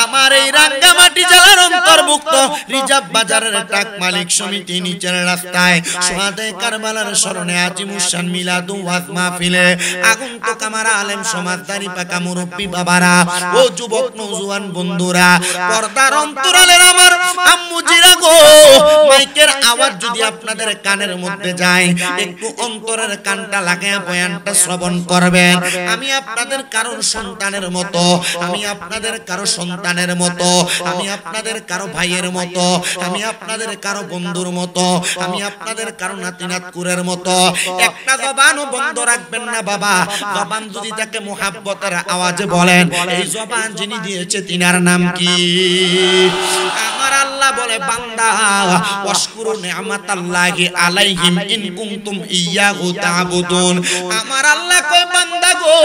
আমার এই রাঙ্গামাটি জেলার অন্তর্ভুক্ত রিজার্ভ বাজারের ট্রাক মালিক সমিতি নিচের রাস্তায় সোহাদায়ে কারবালার স্মরণে আজিমুসান মিলাদ ওয়াজ মাহফিলে আগন্তুক আমার আলেম সমাজদারি পাকা মুরব্বী বাবারা ও যুবক নওজোয়ান বন্ধুরা, পর্দার অন্তরালের আমার আম্মুজিরা গো, মাইকের আওয়াজ যদি আপনাদের কানের মধ্যে যায়, একটু অন্তরের কানটা লাগায়া বয়ানটা শ্রবণ করবেন। আমি আপনাদের কারোর সন্তানের মতো, আমি আপনাদের কারো সন্তানের মতো, আমি আপনাদের কারো ভাইয়ের মতো, আমি আপনাদের কারো বন্ধুর মতো, আমি আপনাদের কারো নাতি নাতকুরের মতো। একটা জবানও বন্ধ রাখবেন না বাবা। জবান যদি তাকে মুহাব্বতের আওয়াজে বলেন, এই জবান যিনি দিয়েছে তিনার নাম কি? আমার আল্লাহ বলে বান্দা ওয়াশকুরু নি'মাতাল্লাহি আলাইহিম ইন কুনতুম ইয়্যাহু তা'বুদুন। আমার আল্লাহ কয় বান্দা গো,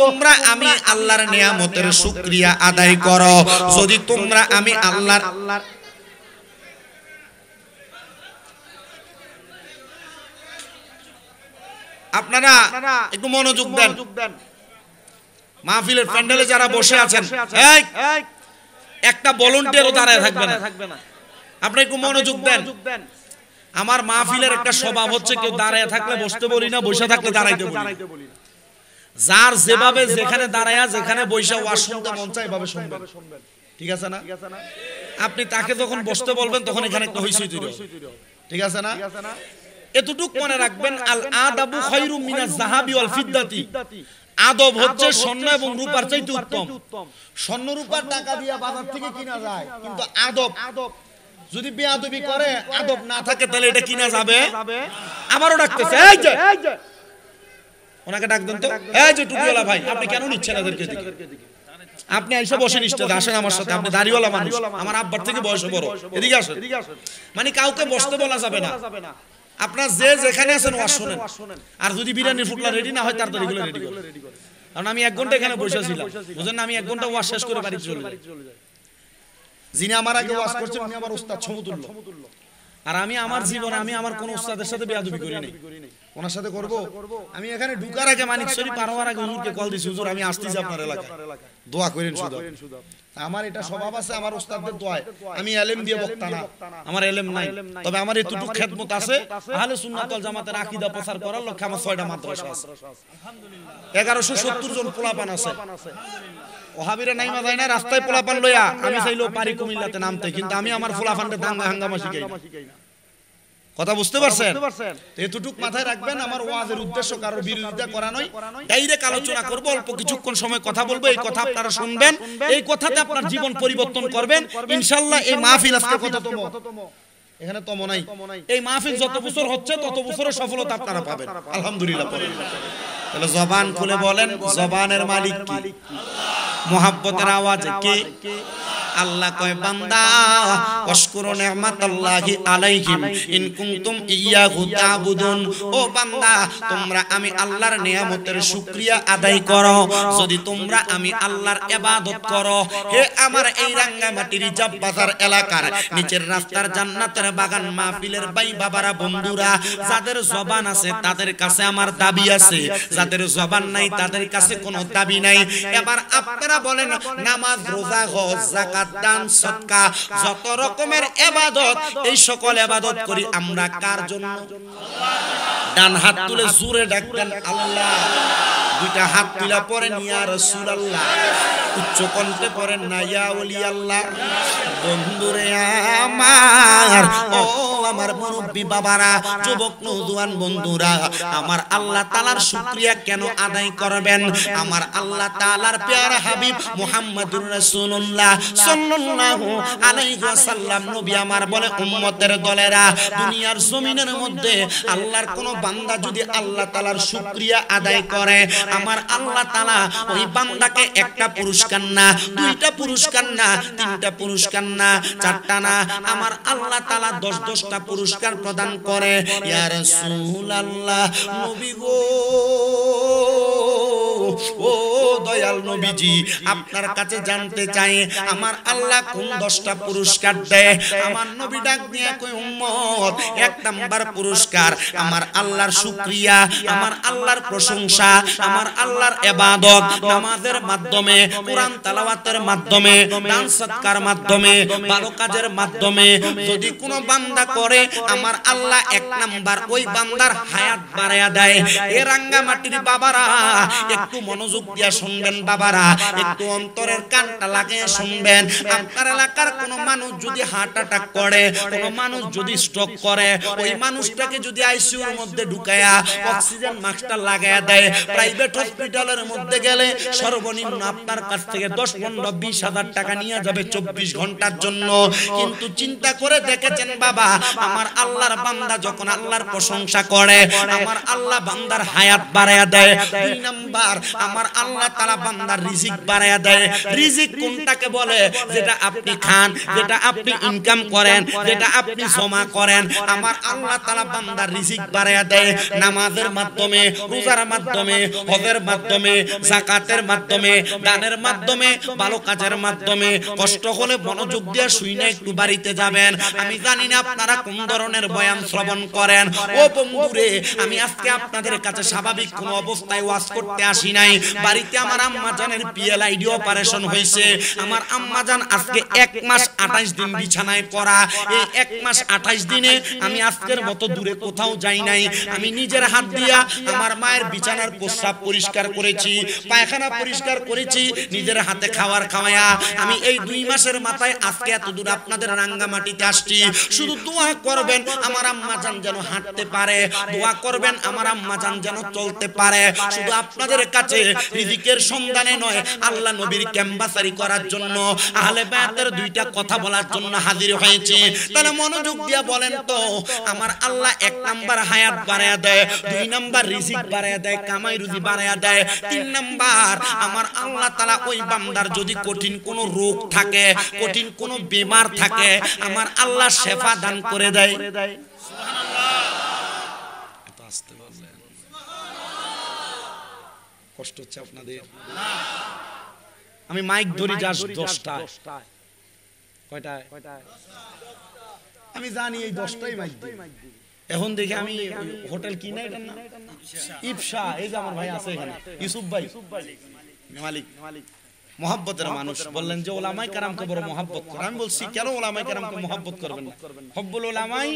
তোমরা আমি আল্লাহর নিয়ামতের শুকরিয়া আদায় করো যদি তোমরা আমি আল্লাহর আপনারা একটু মনোযোগ দেন। মাহফিলের প্যান্ডেলে যারা বসে আছেন, এই একটা ভলান্টিয়ারও দাঁড়ায় থাকবে না, আপনি একটু মনোযোগ দেন। আমার মাহফিলের একটা স্বভাব হচ্ছে কেউ দাঁড়ায় থাকলে বসতে বলি না, বসে থাকলে দাঁড়াইতে বলি না। যার যেভাবে যেখানে দাঁড়ায়া যেখানে বসে ওয়াজ শুনতে মন চায় এভাবে শুনবেন, ঠিক আছে না? আপনি তাকে যখন বসতে বলবেন তখন এখানে একটা হইচই তৈরি হবে, ঠিক আছে না? এতটুক মনে রাখবেন, আল আদাবু খায়রুম মিনাজ যাহাবি ওয়াল ফিদ্দাতি। আদব হচ্ছে স্বর্ণ এবং রূপার চাইতে উত্তম। স্বর্ণ রূপার টাকা দিয়ে বাজার থেকে কিনা যায়, কিন্তু আদব যদি বেয়াদবি করে, আদব না থাকে, তাহলে এটা কিনা যাবে। আমারও ডাকতেছে, এই যে ওনাকে ডাক দেন তো, এই যে টুপিওয়ালা ভাই, আপনি কেন নিচ্ছেন এদেরকে দিকে? আপনি এসে বসেন স্টেজে, আসেন আমার সাথে, আপনি দাড়িওয়ালা মানুষ, আমার আব্বার থেকে বয়সে বড়, এদিকে আসেন। মানে কাউকে বসতে বলা যাবে না। আপনার যে যেখানে আছেন ওয়াজ শুনেন, আর যদি বিরিয়ানির ফুটলা রেডি না হয় তাড়াতাড়ি এগুলো রেডি করেন। কারণ আমি 1 ঘন্টা এখানে বসেছিলাম, বুঝেন না? আমি 1 ঘন্টা ওয়াজ শেষ করে বাড়ি চলে যাই। যিনি আমার আগে ওয়াজ করছেন উনি আমার উস্তাদ সমতুল্য, আর আমি আমার জীবনে আমি আমার কোন উস্তাদের সাথে বেয়াদবি করি নাই। ওনার সাথে করব? আমি এখানে ঢুকার আগে মানিকশরী পার হওয়ার আগে হুজুরকে কল দিছি, হুজুর আমি আসতেছি আপনার এলাকায়, দোয়া করেন শুধু। আমার এটা স্বভাব আছে, আমার উস্তাদদের দোয়ায়। আমি এলেম দিয়ে বক্তা না, আমার এলেম নাই, তবে আমার এতটুকু খেদমত আছে। আহলে সুন্নাত ওয়াল জামাতের আকীদা প্রচার করার লক্ষ্যে আমার 6টা মাদ্রাসা আছে, আলহামদুলিল্লাহ। 1170 জন পোলাপান আছে। ওহাবিরা নাইমা যায় না রাস্তায় পোলাপান লইয়া, আমি চাইলেও পারি কুমিল্লাতে নামতে, কিন্তু আমি আমার পোলাপানকে দাঙ্গা হাঙ্গামা শিখাই না। কথা বুঝতে পারছেন? এতটুক মাথায় রাখবেন। আমার ওয়াজের উদ্দেশ্য কারোর বিরোধিতা করা নয়, ডাইরেক্ট আলোচনা করব, অল্প কিছুক্ষণ সময় কথা বলবো, এই কথা আপনারা শুনবেন, এই কথাতে আপনার জীবন পরিবর্তন করবেন ইনশাআল্লাহ। এই মাহফিল আজকে কততম? এখানে তম নাই। এই মাহফিল যত বছর হচ্ছে তত বছরের সফলতা আপনারা পাবেন, আলহামদুলিল্লাহ। তাহলে জবান খুলে বলেন, জবানের মালিক কি? মুহাব্বতের আওয়াজ কে? আল্লাহ কয় বান্দা ওয়াশকুরু নি'মাতাল্লাহি আলাইহিম ইন কুনতুম ইয়্যাহু তা'বুদুন। ও বান্দা, তোমরা আমি আল্লাহর নিয়ামতের শুকরিয়া আদায় করো যদি তোমরা আমি আল্লাহর ইবাদত করো। হে আমার এই রাঙ্গামাটি রিজার্ভ বাজার এলাকার নিচের রাস্তার জান্নাতের বাগান মাহফিলের ভাই বাবারা, বন্ধুরা, যাদের জবান আছে তাদের কাছে আমার দাবি আছে, যাদের জবান নাই তাদের কাছে কোনো দাবি নাই। এবার আপনারা বলেন, নামাজ, রোজা, হজ, যাকাত, দান, সদকা, যত রকমের ইবাদত, এই সকল ইবাদত করি আমরা কার জন্য? ডান হাত তুলে জোরে ডাকবেন আল্লাহ, দুইটা হাত তুলে পড়েন ইয়া রাসূলুল্লাহ, উচ্চ কণ্ঠে পড়েন না ইয়া ওলি আল্লাহ। বন্ধুরে আমার, ও আমার মুরব্বী বাবারা, যুবক নওজোয়ান বন্ধুরা, আমার আল্লাহ তাআলার শুকরিয়া কেন আদায় করবেন? আমার আল্লাহ তাআলার প্যারা হাবিব মুহাম্মদুর রাসূলুল্লাহ সাল্লাল্লাহু আলাইহি ওয়াসাল্লাম নবী আমার বলে, উম্মতের দলেরা, দুনিয়ার জমিনের মধ্যে আল্লাহর কোন বান্দা যদি আল্লাহ তাআলার শুকরিয়া আদায় করে, আমার আল্লাহ তাআলা ওই বান্দাকে একটা পুরস্কার না, দুইটা পুরস্কার না, তিনটা পুরস্কার না, চারটা না, আমার আল্লাহ তাআলা 10-10টা পুরস্কার প্রদান করে। ইয়া রাসূলুল্লাহ, নবী গো, ও দয়াল নবীজি আপনার কাছে জানতে চাই আমার আল্লাহ কোন 10টা পুরস্কার দেয় আমার নবী ডাক দিয়ে কই উম্মত এক নাম্বার পুরস্কার আমার আল্লাহর শুকরিয়া আমার আল্লাহর প্রশংসা আমার আল্লাহর ইবাদত নামাজের মাধ্যমে কোরআন তেলাওয়াতের মাধ্যমে দান সদকার মাধ্যমে ভালো কাজের মাধ্যমে যদি কোনো বান্দা করে আমার আল্লাহ এক নাম্বার ওই বান্দার হায়াত বাড়ায়া দেয়। এ রাঙ্গামাটির বাবারা একটু মনোযোগ দিয়ে শুনবেন বাবারা, একটু অন্তরের কানটা লাগিয়ে শুনবেন। আপনার এলাকার কোনো মানুষ যদি হার্ট অ্যাটাক করে, কোনো মানুষ যদি স্ট্রোক করে, ওই মানুষটাকে যদি আইসিইউর মধ্যে ঢুকায়া অক্সিজেন মাস্কটা লাগায়া দেয়, প্রাইভেট হসপিটালের মধ্যে গেলে সর্বনিম্ন আপনার কাছ থেকে 10, 15, 20 হাজার টাকা নিয়ে যাবে 24 ঘন্টার জন্য। কিন্তু চিন্তা করে দেখেছেন বাবা আমার আল্লাহর বান্দা যখন আল্লাহর প্রশংসা করে আমার আল্লাহ বান্দার হায়াত বাড়ায়া দেয়। 2 নাম্বার আমার আল্লাহ তাআলা বান্দার রিজিক বাড়ায়া দেয়। রিজিক কোনটাকে বলে? যেটা আপনি খান, যেটা আপনি ইনকাম করেন, যেটা আপনি জমা করেন আমার আল্লাহ তাআলা বান্দার রিজিক বাড়ায়া দেয়। নামাজের মাধ্যমে, রোজার মাধ্যমে, হজের মাধ্যমে, যাকাতের মাধ্যমে, দানের মাধ্যমে, ভালো কাজের মাধ্যমে। কষ্ট হলে মনোযোগ দিয়ে শুইনা একটু বাড়িতে যাবেন। আমি জানি না আপনারা কোন ধরনের বয়ান শ্রবণ করেন। ও বন্ধুরে আমি আজকে আপনাদের কাছে স্বাভাবিক কোনো অবস্থায় ওয়াজ করতে আসি নাই। বাড়িতে আমার আম্মা জানের পিএলআইডি অপারেশন হয়েছে। আমার আম্মা জান আজকে 1 মাস 28 দিন বিছানায় পড়া। এই 1 মাস 28 দিনে আমি আজকের মতো দূরে কোথাও যাই নাই। আমি নিজের হাত দিয়া আমার মায়ের বিছানার প্রস্রাব পরিষ্কার করেছি, পায়খানা পরিষ্কার করেছি, নিজের হাতে খাবার খাওয়ায়া। আমি এই 2 মাসের মাথায় আজকে এত দূর আপনাদের রাঙ্গামাটিতে আসছি। শুধু দোয়া করবেন আমার আম্মা জান যেন হাঁটতে পারে, দোয়া করবেন আমার আম্মা জান যেন চলতে পারে। শুধু আপনাদের কাছে রিজিকের সন্ধানে নয়, আল্লাহ নবীর ক্যাম্বাসারি করার জন্য, আহলে বায়াতের 2টা কথা বলার জন্য হাজির হয়েছি। তাহলে মনোযোগ দিয়ে বলেন তো আমার আল্লাহ 1 নাম্বার হায়াত বাড়ায়া দেয়, 2 নাম্বার রিজিক বাড়ায়া দেয়, কামাই রুজি বাড়ায়া দেয়, 3 নাম্বার আমার আল্লাহ তাআলা ওই বান্দার যদি কঠিন কোনো রোগ থাকে, কঠিন কোনো বেমার থাকে আমার আল্লাহ শেফা দান করে দেয়। সুবহানাল্লাহ। এত আস্তে বলেন, কষ্ট হচ্ছে আপনাদের? আমি মাইক ধরি যাস 10টা। কয়টায়? আমি জানি এই 10টাই মাইক দিই। এখন দেখি আমি হোটেল কি না এটার নাম ইফশা। এই যে আমার ভাই আছে এখানে, ইউসুফ ভাই মালিক, মহব্বতের মানুষ, বললেন যে ওলামায়ে কেরামকে বড় মহব্বত করে। আমি বলছি কেন ওলামায়ে কেরামকে মহব্বত করবেন না? হব্বুল উলামাই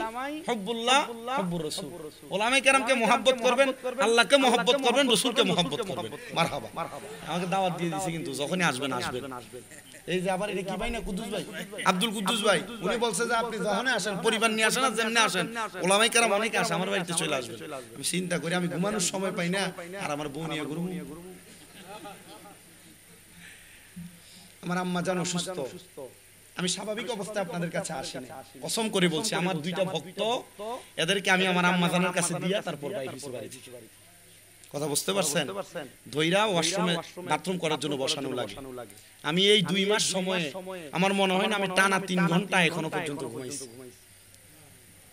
হব্বুল্লাহ হব্বুর রাসূল। ওলামায়ে কেরামকে মহব্বত করবেন, আল্লাহকে মহব্বত করবেন, রাসূলকে মহব্বত করবেন। মারহাবা। আমাকে দাওয়াত দিয়ে দিয়েছে, কিন্তু যখনই আসবেন। এই যে আবার এটা কি ভাই না, কুদ্দুস ভাই, আব্দুল কুদ্দুস ভাই, উনি বলছে যে আপনি যখনই আসেন পরিবার নিয়ে আসেন, আর যেমনি আসেন ওলামায়ে কেরাম অনেকে আসে আমার বাড়িতে চলে আসবেন। আমি চিন্তা করি আমি ঘুমানোর সময় পাই না, আর আমার বউ নিয়ে ঘুরবো। আমার আম্মা জান অসুস্থ, আমি স্বাভাবিক অবস্থায় আপনাদের কাছে আসি না। কসম করে বলছি আমার 2টা ভক্ত, এদেরকে আমি আমার আম্মা জানের কাছে দিয়া তারপর বাইরে হইছি বাড়িতে। কথা বুঝতে পারছেন? ধইরা ওয়াশরুমে বাথরুম করার জন্য বসানো লাগে। আমি এই 2 মাস সময়ে আমার মনে হয় না আমি টানা 3 ঘন্টা এখনো পর্যন্ত ঘুমাইছি।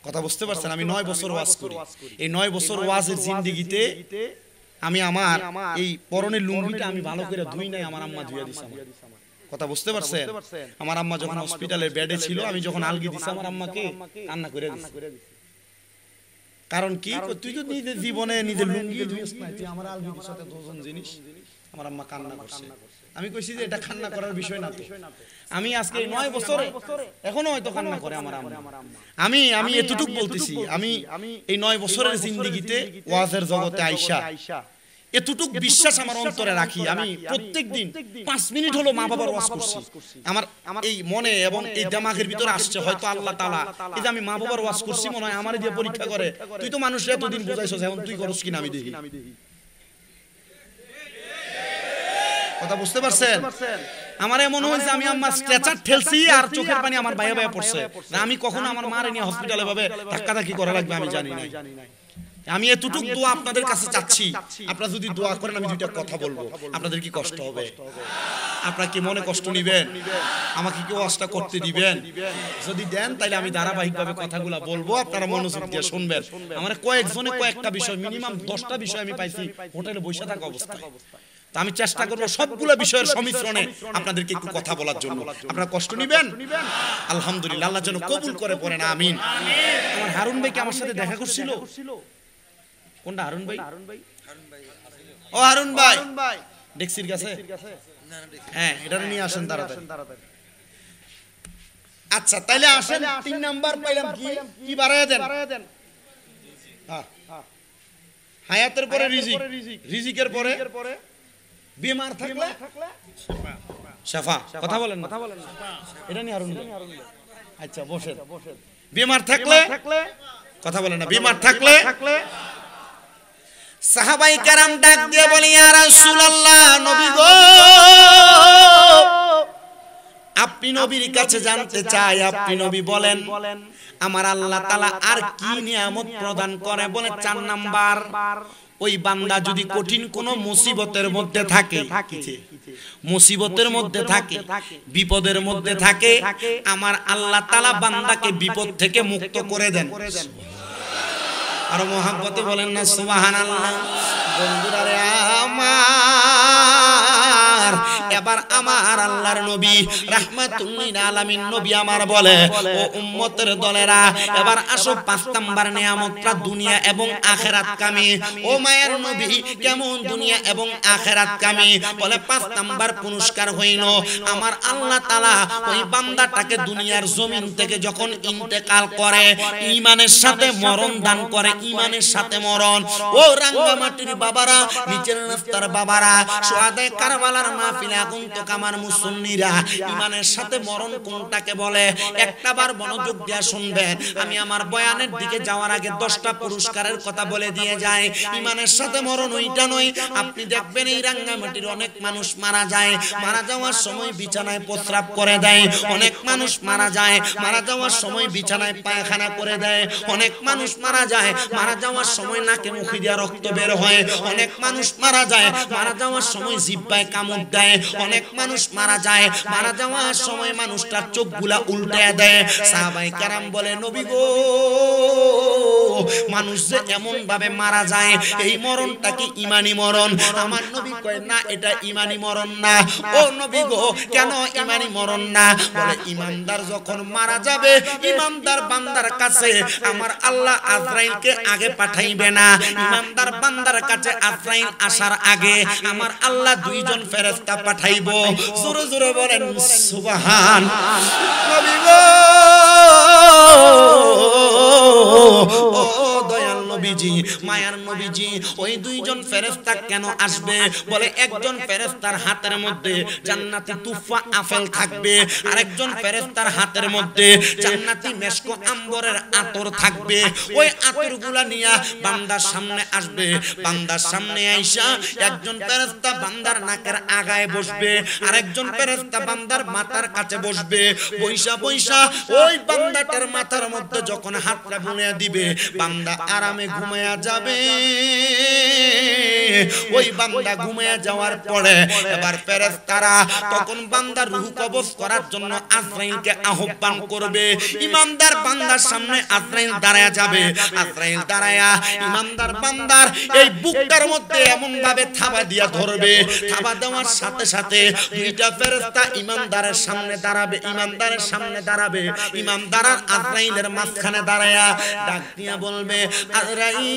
কথা বুঝতে পারছেন? আমি 9 বছর ওয়াজ করি। এই 9 বছর ওয়াজের জিন্দেগিতে আমি আমার এই পরনের লুঙ্গিটা আমি ভালো করে ধুই নাই, আমার আম্মা ধুইয়া দিছে আমার। কথা বুঝতে পারছেন? আমার আম্মা যখন হসপিটালের বেডে ছিল, আমি যখন আলগি দিছি আমার আম্মাকে কান্না করে দিছি। কারণ কি, তুই তো নিজের জীবনে নিজের লুঙ্গি ধুইস না, তুই আমার আলগি দিছিস, এত ওজন জিনিস। আমার আম্মা কান্না করছে। আমি কইছি যে এটা কান্না করার বিষয় না তো। আমি আজকে 9 বছরে এখনো হয়তো কান্না করে আমার আম্মা। আমি এতটুকু বলতেছি, আমি এই 9 বছরের জিন্দেগিতে ওয়াজের জগতে আইসা এতটুকু বিশ্বাস আমার অন্তরে রাখি, আমি প্রত্যেকদিন 5 মিনিট হলো মা বাবার ওয়াজ করছি। আমার এই মনে এবং এই দিমাগের ভিতরে আসছে হয়তো আল্লাহ তাআলা এই যে আমি মা বাবার ওয়াজ করছি, মনে হয় আমারে দিয়ে পরীক্ষা করে, তুই তো মানুষের এতদিন বুঝাইছস, এখন তুই করস কিনা আমি দেখি। কথা বুঝতে পারছেন? আমার এমন হয়েছে আমি আমার স্ট্রেচার ঠেলছি আর চোখের পানি আমার বাইরে বাইরে পড়ছে। না আমি কখনো আমার মারে নিয়ে হসপিটালে ভাবে ধাক্কাধাক্কি করা লাগবে আমি জানি না। আমি এতটুকু দোয়া আপনাদের কাছে চাচ্ছি, আপনারা যদি দোয়া করেন আমি 2টা কথা বলবো, আপনাদের কি কষ্ট হবে? আপনারা কি মনে কষ্ট নিবেন? আমাকে কি ওয়াজটা করতে দিবেন? যদি দেন তাহলে আমি ধারাবাহিকভাবে কথাগুলো বলবো, আপনারা মনোযোগ দিয়ে শুনবেন। আমার কয়েকজনে কয়েকটা বিষয়, মিনিমাম 10টা বিষয় আমি পাইছি হোটেলে বসে থাকা অবস্থায়। তো আমি চেষ্টা করব সবগুলো বিষয়ের সম্মিশ্রণে আপনাদেরকে একটু কথা বলার জন্য। আপনারা কষ্ট নেবেন? আলহামদুলিল্লাহ, আল্লাহ যেন কবুল করে পড়েন, আমিন। আমার হারুন ভাই কি আমার সাথে দেখা করছিল? কোনটা হারুন ভাই? ও হারুন ভাই ডেক্সির কাছে, হ্যাঁ এটা নিয়ে আসেন তাড়াতাড়ি। আচ্ছা তাইলে আসেন, 3 নাম্বার পাইলাম কি বাড়ায়া দেন? হ্যাঁ, হায়াতের পরে রিজিক, রিজিকের পরে বিমার থাকলে শাফা। কথা বলেন না, এটা নিয়ে হারুন ভাই। আচ্ছা বসেন। বিমার থাকলে কথা বলেন না, বিমার থাকলে সাহাবায়ে কেরাম ডাক দিয়ে বলে, ইয়া রাসূলুল্লাহ, নবী গো, আপনি নবীর কাছে জানতে চাই, আপনি নবী বলেন আমার আল্লাহ তাআলা আর কি নিয়ামত প্রদান করে? বলে 4 নাম্বার, ওই বান্দা যদি কঠিন কোনো মুসিবতের মধ্যে থাকে, মুসিবতের মধ্যে থাকে, বিপদের মধ্যে থাকে, আমার আল্লাহ তাআলা বান্দাকে বিপদ থেকে মুক্ত করে দেন। আর মহব্বতে বলেন না সুবহানাল্লাহ। বন্ধুরা রে আমার, এবার আমার আল্লাহর নবী রাহমাতুল লিল আলামিন নবী আমার বলে, ও উম্মতের দলেরা, এবার আসো 5 নাম্বার নিয়ামতটা দুনিয়া এবং আখিরাত কামী। ও মায়ের নবী, কেমন দুনিয়া এবং আখিরাত কামী? বলে 5 নাম্বার পুরস্কার হইল আমার আল্লাহ তাআলা ওই বান্দাটাকে দুনিয়ার জমিন থেকে যখন ইন্তেকাল করে, ঈমানের সাথে মরণ দান করে, ঈমানের সাথে মরণ। ও রাঙ্গামাটির বাবারা, নিচের রাস্তার বাবারা, শুহাদায়ে কারবালার মাহফিলে আগন্তুক আমার মুসল্লিরা, ঈমানের সাথে মরণ কোনটাকে বলে? একটাবার মনোযোগ দিয়ে শুনবেন। আমি আমার বয়ানের দিকে যাওয়ার আগে 10টা পুরস্কারের কথা বলে দিয়ে যাই। ঈমানের সাথে মরণ ওইটা নয়। আপনি দেখবেন এই রাঙ্গামাটির অনেক মানুষ মারা যায়, মারা যাওয়ার সময় বিছানায় প্রস্রাব করে দেয়। অনেক মানুষ মারা যায়, মারা যাওয়ার সময় বিছানায় পায়খানা করে দেয়। অনেক মানুষ মারা যায়, মারা যাওয়ার সময় নাকে মুখে দিয়ে রক্ত বের হয়। অনেক মানুষ মারা যায়, মারা যাওয়ার সময় জিহ্বায় কামড় দেয়। অনেক মানুষ মারা যায়, মারা যাওয়ার সময় মানুষটার চোখগুলা উল্টায় দেয়। সাহাবায়ে কেরাম বলে, নবী গো, মানুষ যে এমন ভাবে মারা যায়, এই মরণটা কি ঈমানি মরণ? আমার নবী কয়, না এটা ঈমানি মরণ না। ও নবী গো, কেন ঈমানি মরণ না? বলে, ঈমানদার যখন মারা যাবে, ঈমানদার বান্দার কাছে আমার আল্লাহ আজরাইলকে আগে পাঠাইবে না। ঈমানদার বান্দার কাছে আজরাইল আসার আগে আমার আল্লাহ 2 জন ফেরেশতা পাঠাইবো। জোরে জোরে বলেন সুবহান। নবী গো, ও দয়াল নবীজি, মায়ার নবীজি, ওই 2 জন ফেরেশতা কেন আসবে? বলে, একজন ফেরেশতার হাতের মধ্যে জান্নাতি তুফা আপেল থাকবে, আরেকজন ফেরেশতার হাতের মধ্যে জান্নাতি মেশকো আম্বরের আতর থাকবে। ওই আতরগুলা নিয়ে বান্দার সামনে আসবে। বান্দার সামনে আইসা একজন ফেরেশতা বান্দার নাকের আগায় বসবে, আরেকজন ফেরেশতা বান্দার মাথার কাছে বসবে। বৈশা বৈশা ওই বান্দাটার মাথার মধ্যে যখন হাতটা বুলিয়ে দিবে, বান্দা আরামে ঘুমায়া যাবে। ওই বান্দা ঘুমায়া যাওয়ার পরে এবার ফেরেশতারা তখন বান্দার রূহ কবজ করার জন্য আজরাইলকে আহ্বান করবে। ইমানদার বান্দার সামনে আজরাইল দাঁড়ায়া যাবে। আজরাইল দাঁড়ায়া ইমানদার বান্দার এই বুকটার মধ্যে এমন ভাবে থাবা দিয়া ধরবে, থাবা দেওয়ার সাথে সাথে 2টা ফেরেশতা ইমানদারের সামনে দাঁড়াবে। ইমানদারের সামনে দাঁড়াবে, ইমানদার আর আজরাইলের মাঝখানে দাঁড়ায়া ডাক দিয়া বলবে, আজরাইল,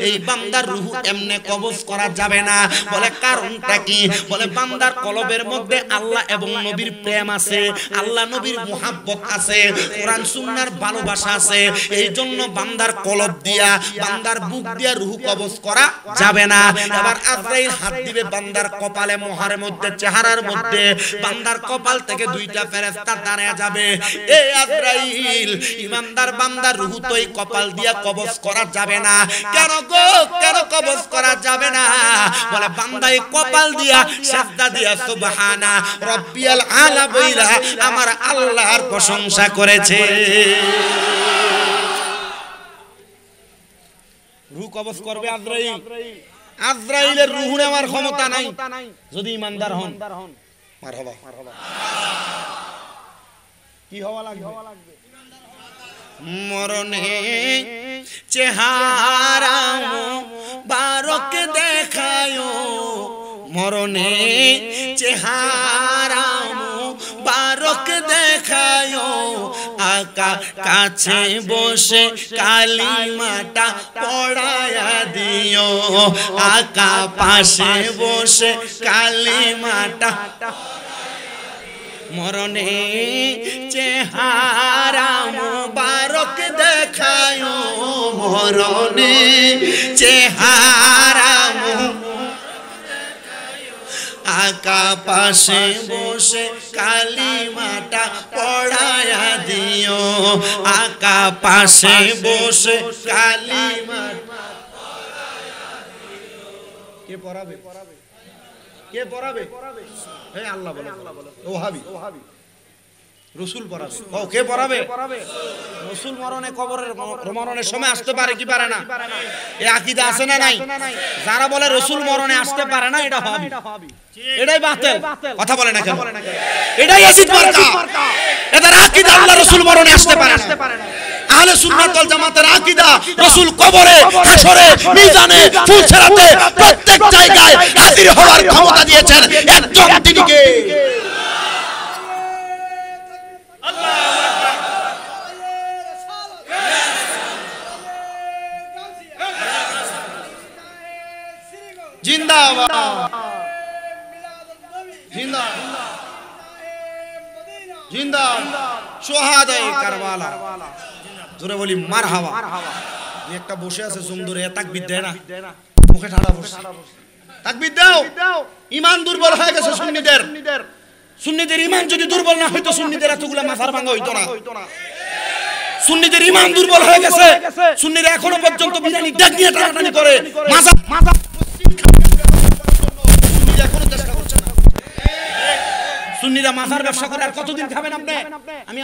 এই বান্দার রূহ এমনে কবজ করা যাবে না। বলে, কারণটা কি? বলে, বান্দার কলবের মধ্যে আল্লাহ এবং নবীর প্রেম আছে, আল্লাহ নবীর মুহাব্বত আছে, কোরআন সুন্নাহর ভালোবাসা আছে। এই জন্য বান্দার কলব দিয়া, বান্দার বুক দিয়া রূহ কবজ করা যাবে না। এবার আজরাইল হাত দিবে বান্দার কপালে, মোহরের মধ্যে, চেহারার মধ্যে। বান্দার কপাল থেকে 2টা ফেরেশতা দাঁড়ায় যাবে। এই আজরাইল, ইমানদার বান্দার রূহ তো এই কপাল দিয়া কবজ করা যাবে না। কেন গো, কেন কবজ করা যাবে না? বলে, বান্দা এই কপাল দিয়া সিজদা দিয়া সুবহানা রাব্বিয়াল আলা বইলা আমার আল্লাহর প্রশংসা করেছে। রূহ কবজ করবে আজরাইল। আজরাইলের রূহ নেওয়ার ক্ষমতা নাই যদি ইমানদার হন। মারহাবা। কি হওয়া লাগবে? মরণে চেহারা মুবারক দেখায়ো, মরণে চেহারা মুবারক দেখায়ো, আকা কাছে বসে কালিমাটা পড়ায়া দিও, আকা পাশে বসে কালিমাটা, মরণে চেহারা মুবারক দেখায়ো, মরণে চেহারা আকা পাশে বসে কালিমাটা পড়ায়া দিও, আকা পাশে বসে কালিমাটা কে পড়াবে? কে পড়াবে? হে আল্লাহ বলে, ওহাবি রসুল পড়াবে। ও কে পড়াবে? রসুল মরণে কবরের মরণের সময় আসতে পারে কি পারে না? এই আকীদা আছে না নাই? যারা বলে রসুল মরণে আসতে পারে না, এটা হবে, এটাই বাতিল। কথা বলে না কেন? এটাই এসিড মার্কা। এদের আকীদা আল্লাহ রসুল মরণে আসতে পারে না। আহলে সুন্নাত ওয়াল জামাতের আকীদা রাসূল কবরে, হাশরে, মিজানে, ফুলসিরাতে প্রত্যেক জায়গায় হাজির হওয়ার ক্ষমতা দিয়েছেন একজন, তিনি কে? আল্লাহু আকবার। জিন্দাবাদ, জিন্দাবাদ, জিন্দাবাদ, শুহাদায়ে কারবালা। জোরে বলি মারহাবা। একটা বসে আছে জুম ধরে তাকবীর দেয় না, মুখে ঠাড়া বসে তাকবীর দাও। ঈমান দুর্বল হয়ে গেছে সুন্নিদের। সুন্নিদের ঈমান যদি দুর্বল না হইতো সুন্নিদের এতগুলা মাথার ভাঙা হইতো না। সুন্নিদের ঈমান দুর্বল হয়ে গেছে। সুন্নিরা এখনো পর্যন্ত বিরিয়ানি ডাক নিয়ে টানাটানি করে, মাজা সুন্নিরা এখনো চেষ্টা করছে না। সুন্নিরা মাথার ব্যবসা করে আর কতদিন খাবেন আপনি? আমি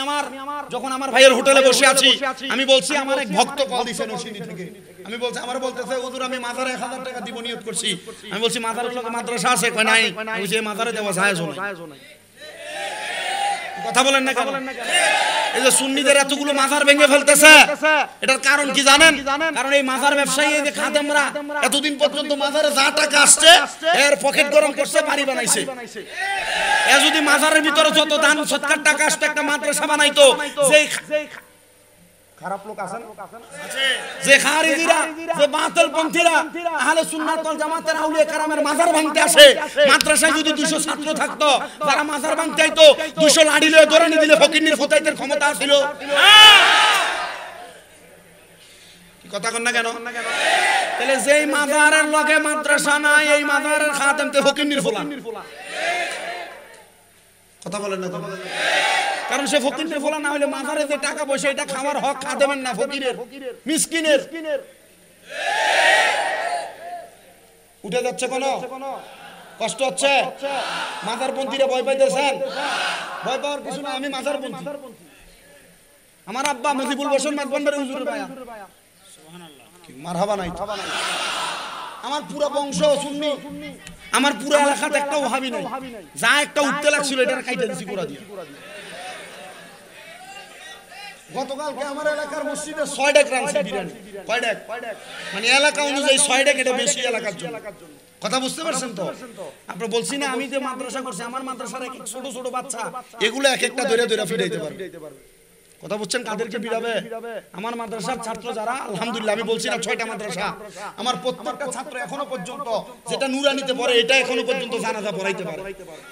যখন আমার ভাইয়ের হোটেলে বসে আছি, আমি বলছি, আমার এক ভক্ত কল দিছে নরসিংদী থেকে। আমি বলছি, আমার বলতেছে হুজুর আমি মাজারে 1000 টাকা দিব নিয়ত করছি। আমি বলছি মাজারের লোকে মাদ্রাসা আছে? কয় নাই। আমি বলছি মাজারে দেওয়া জায়েজ নাই। কথা বলেন না কেন? এই যে সুন্নিদের এতগুলো মাজার ভেঙে ফেলতেছে, এটার কারণ কি জানেন? কারণ এই মাজার ব্যবসায়ী, এই যে খাদেমরা এতদিন পর্যন্ত মাজারে যা টাকা আসছে এর পকেট গরম করছে, বাড়ি বানাইছে। এ যদি মাজারের ভিতরে যত দান সৎকার টাকা আসতো, একটা মাদ্রাসা বানাইতো, যেই খারাপ লোক আছেন যে খারিজিরা, যে বাতিলপন্থীরা আহলে সুন্নাত ওয়াল জামাতের আউলিয়া কেরামের মাজার ভাঙতে আসে, মাদ্রাসায় যদি 200 ছাত্র থাকতো, যারা মাজার ভাঙতে আইতো 200 লাঠি লয়ে দৌড়ানি দিলে ফকিরনির ফুতাইতের ক্ষমতা ছিল? কি কথা কন না কেন? তাহলে যেই মাজারের লগে মাদ্রাসা নাই, এই মাজারের খাদেমতে ফকিরনির ফুলা। কথা বলেন না? কারণ সে ফকিরের ফলা না হলে মাজারে যে টাকা পয়সা, এটা খাওয়ার হক খাদেমের না, ফকিরের, মিসকিনের। উঠে যাচ্ছে কোন কষ্ট হচ্ছে? মাজারপন্থীরা ভয় পাইতেছেন? ভয় পাওয়ার কিছু না, আমি মাজারপন্থী। আমার আব্বা মুজিবুল বসন মাঝবান্ডারে হুজুরের ভাইয়া, সুবহানাল্লাহ, মারহাবা নাই। আমার পুরো বংশ সুন্নি, আমার পুরো এলাকাতে একটা ওহাবি নাই। যা একটা উঠতে লাগছিল এটা কাইটা দিছি পুরা দিয়ে। গতকালকে আমার এলাকার মসজিদে 6 ডেক রানছে বিরিয়ানি। কয় ডেক? মানে এলাকা অনুযায়ী 6 ডেক, এটা বেশি এলাকার জন্য। কথা বুঝতে পারছেন তো? আপনি বলছি না আমি যে মাদ্রাসা করছি, আমার মাদ্রাসার এক ছোট ছোট বাচ্চা এগুলো এক একটা ধরে ধরে ফিরাইতে পারবে। কথা বুঝছেন? কাদেরকে বিড়াবে? আমার মাদ্রাসার ছাত্র যারা, আলহামদুলিল্লাহ, আমি বলছি না 6টা মাদ্রাসা, আমার প্রত্যেকটা ছাত্র এখনো পর্যন্ত যেটা নুরানিতে পড়ে, এটা এখনো পর্যন্ত জানাজা পড়াইতে পারে।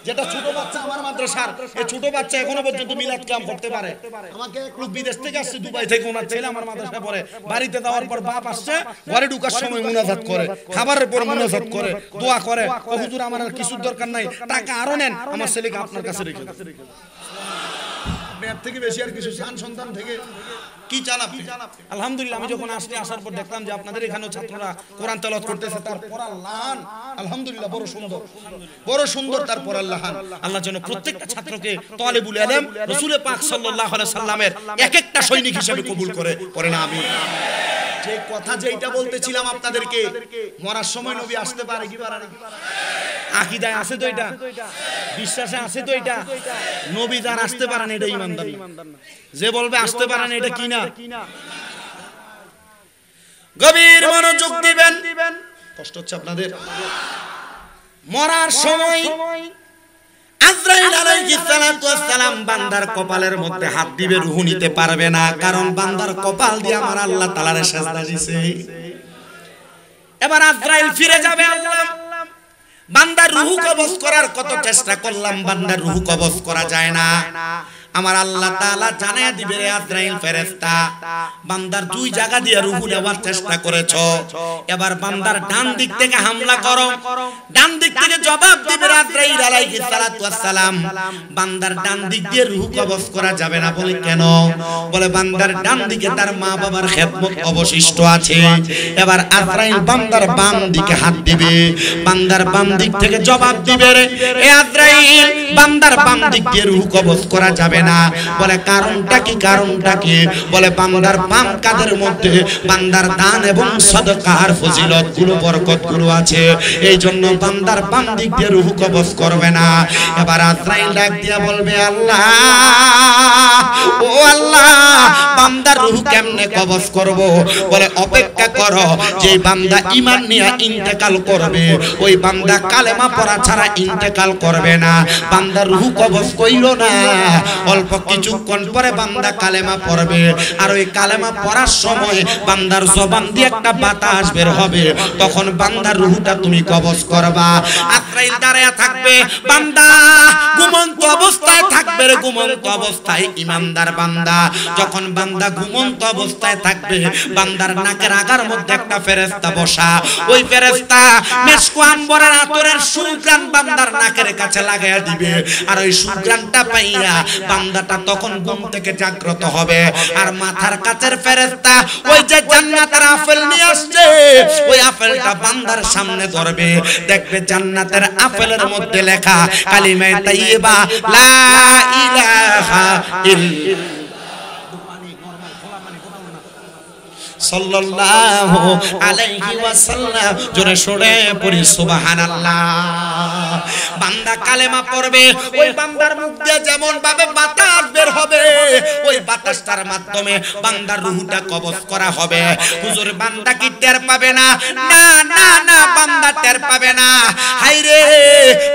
যেটা ছোট বাচ্চা আমার মাদ্রাসার, এই ছোট বাচ্চা এখনো পর্যন্ত মিলাদ কিয়াম করতে পারে। আমাকে এক লোক বিদেশ থেকে আসছে, দুবাই থেকে, ওনার ছেলে আমার মাদ্রাসায় পড়ে। বাড়িতে যাওয়ার পর বাপ আসছে, ঘরে ঢোকার সময় মুনাজাত করে, খাবারের পর মুনাজাত করে, দোয়া করে, ও হুজুর আমার আর কিছুর দরকার নাই, টাকা আরো নেন, আমার ছেলেকে আপনার কাছে রেখে দেন। এর থেকে বেশি আর কিছু চান সন্তান থেকে? কি চান আপনি? আলহামদুলিল্লাহ, আমি যখন আসার পর দেখলাম যে আপনাদের এখানেও ছাত্ররা কোরআন তেলাওয়াত করতেছে, তার পড়ার লাহান আলহামদুলিল্লাহ বড় সুন্দর, বড় সুন্দর তার পড়ার লাহান। আল্লাহ যেন প্রত্যেকটা ছাত্রকে তালিবুল ইলম রাসূল পাক সাল্লাল্লাহু আলাইহি সাল্লামের এক একটা সৈনিক হিসেবে কবুল করে, পড়ে না আমিন। যে কথা যেটা বলতেছিলাম আপনাদেরকে, মরার সময় নবী আসতে পারে কি পারে না? আকীদায় আছে তো এটা, বিশ্বাসে আছে তো এটা। নবী যার আসতে পারেন এটা ঈমানদার না, যে বলবে আসতে পারেন এটা কি না। গভীর মনোযোগ দিবেন। কষ্ট হচ্ছে আপনাদের? মরার সময় আজরাইল আলাইহিস সালাতু ওয়াস সালাম বান্দার কপালের মধ্যে হাত দিবে, রূহ নিতে পারবে না, কারণ বান্দার কপাল দিয়ে আমার আল্লাহ তাআলার সাজদা দিয়েছে। এবার আজরাইল ফিরে যাবে, আল্লাহ বান্দার রূহ কবজ করার কত চেষ্টা করলাম, বান্দার রূহ কবজ করা যায় না। আমার আল্লাহ তাআলা জানায়া দিবে, রে আজরাইল ফেরেশতা, বান্দার দুই জায়গা দিয়ে রূহ নেওয়ার চেষ্টা করেছো, এবার বান্দার ডান দিক থেকে হামলা করো। ডান দিক থেকে জবাব দিবে আজরাইল আলাইহিস সালাতু ওয়াস সালাম, বান্দার ডান দিক দিয়ে রূহ কবজ করা যাবে না। বলে কেন? বলে বান্দার ডান দিকে তার মা বাবার খেদমত অবশিষ্ট আছে। এবার আজরাইল বান্দার বাম দিকে হাত দিবে, বান্দার বাম দিক থেকে জবাব দিবে, রে এ আজরাইল, বান্দার বাম দিক দিয়ে রূহ কবজ করা যাবে না। বলে কারণটা কি? কারণটা কি? বলে বান্দার বাম কাঁধের মধ্যে বান্দার দান এবং সদকার ফজিলত গুলো, বরকত গুলো আছে, এই জন্য বান্দার বাম দিক দিয়ে রূহ কবজ করবে না। এবার আজরাইল ডাক দিয়া বলবে, আল্লাহ, ও আল্লাহ, বান্দার রূহ কেমনে কবজ করব? বলে অপেক্ষা করো, যে বান্দা ঈমান নিয়ে ইন্তেকাল করবে, ওই বান্দা কালেমা পড়া ছাড়া ইন্তেকাল করবে না। বান্দার রূহ কবজ কইল না, অল্প কিছুক্ষণ পরে বান্দা কালেমা পড়বে, আর ওই কালেমা পড়ার সময় বান্দার জবান দিয়ে একটা বাতাস বের হবে, তখন বান্দার রূহটা তুমি কবজ করবা। আজরাইল দাঁড়ায়া থাকবে, বান্দা ঘুমন্ত অবস্থায় থাকবে, রে ঘুমন্ত অবস্থায় ঈমানদার বান্দা যখন বান্দা ঘুমন্ত অবস্থায় থাকবে, বান্দার নাকের আগার মধ্যে একটা ফেরেশতা বসা, ওই ফেরেশতা মেশক আম্বরের আতরের সুঘ্রাণ বান্দার নাকের কাছে লাগায়া দিবে, আর ওই সুঘ্রাণটা পাইয়া বান্দাটা তখন ঘুম থেকে জাগ্রত হবে। আর মাথার কাছের ফেরেশতা ওই যে জান্নাতের আপেল নিয়ে আসছে, ওই আপেলটা বান্দার সামনে ধরবে, দেখবে জান্নাতের আপেলের মধ্যে লেখা কালিমায়ে তাইয়্যিবা লা ইলাহা ইল্লাল্লাহ সাল্লাল্লাহু আলাইহি ওয়াসাল্লাম। জোরে সোরে পড়ি সুবহানাল্লাহ। বান্দা কালেমা পড়বে, ওই বান্দার মুখ দিয়ে যেমন ভাবে বাতাস বের হবে, ওই বাতাসটার মাধ্যমে বান্দার রূহটা কবজ করা হবে। হুজুর বান্দা কি টের পাবে না? না না না, বান্দা টের পাবে না। হায়রে,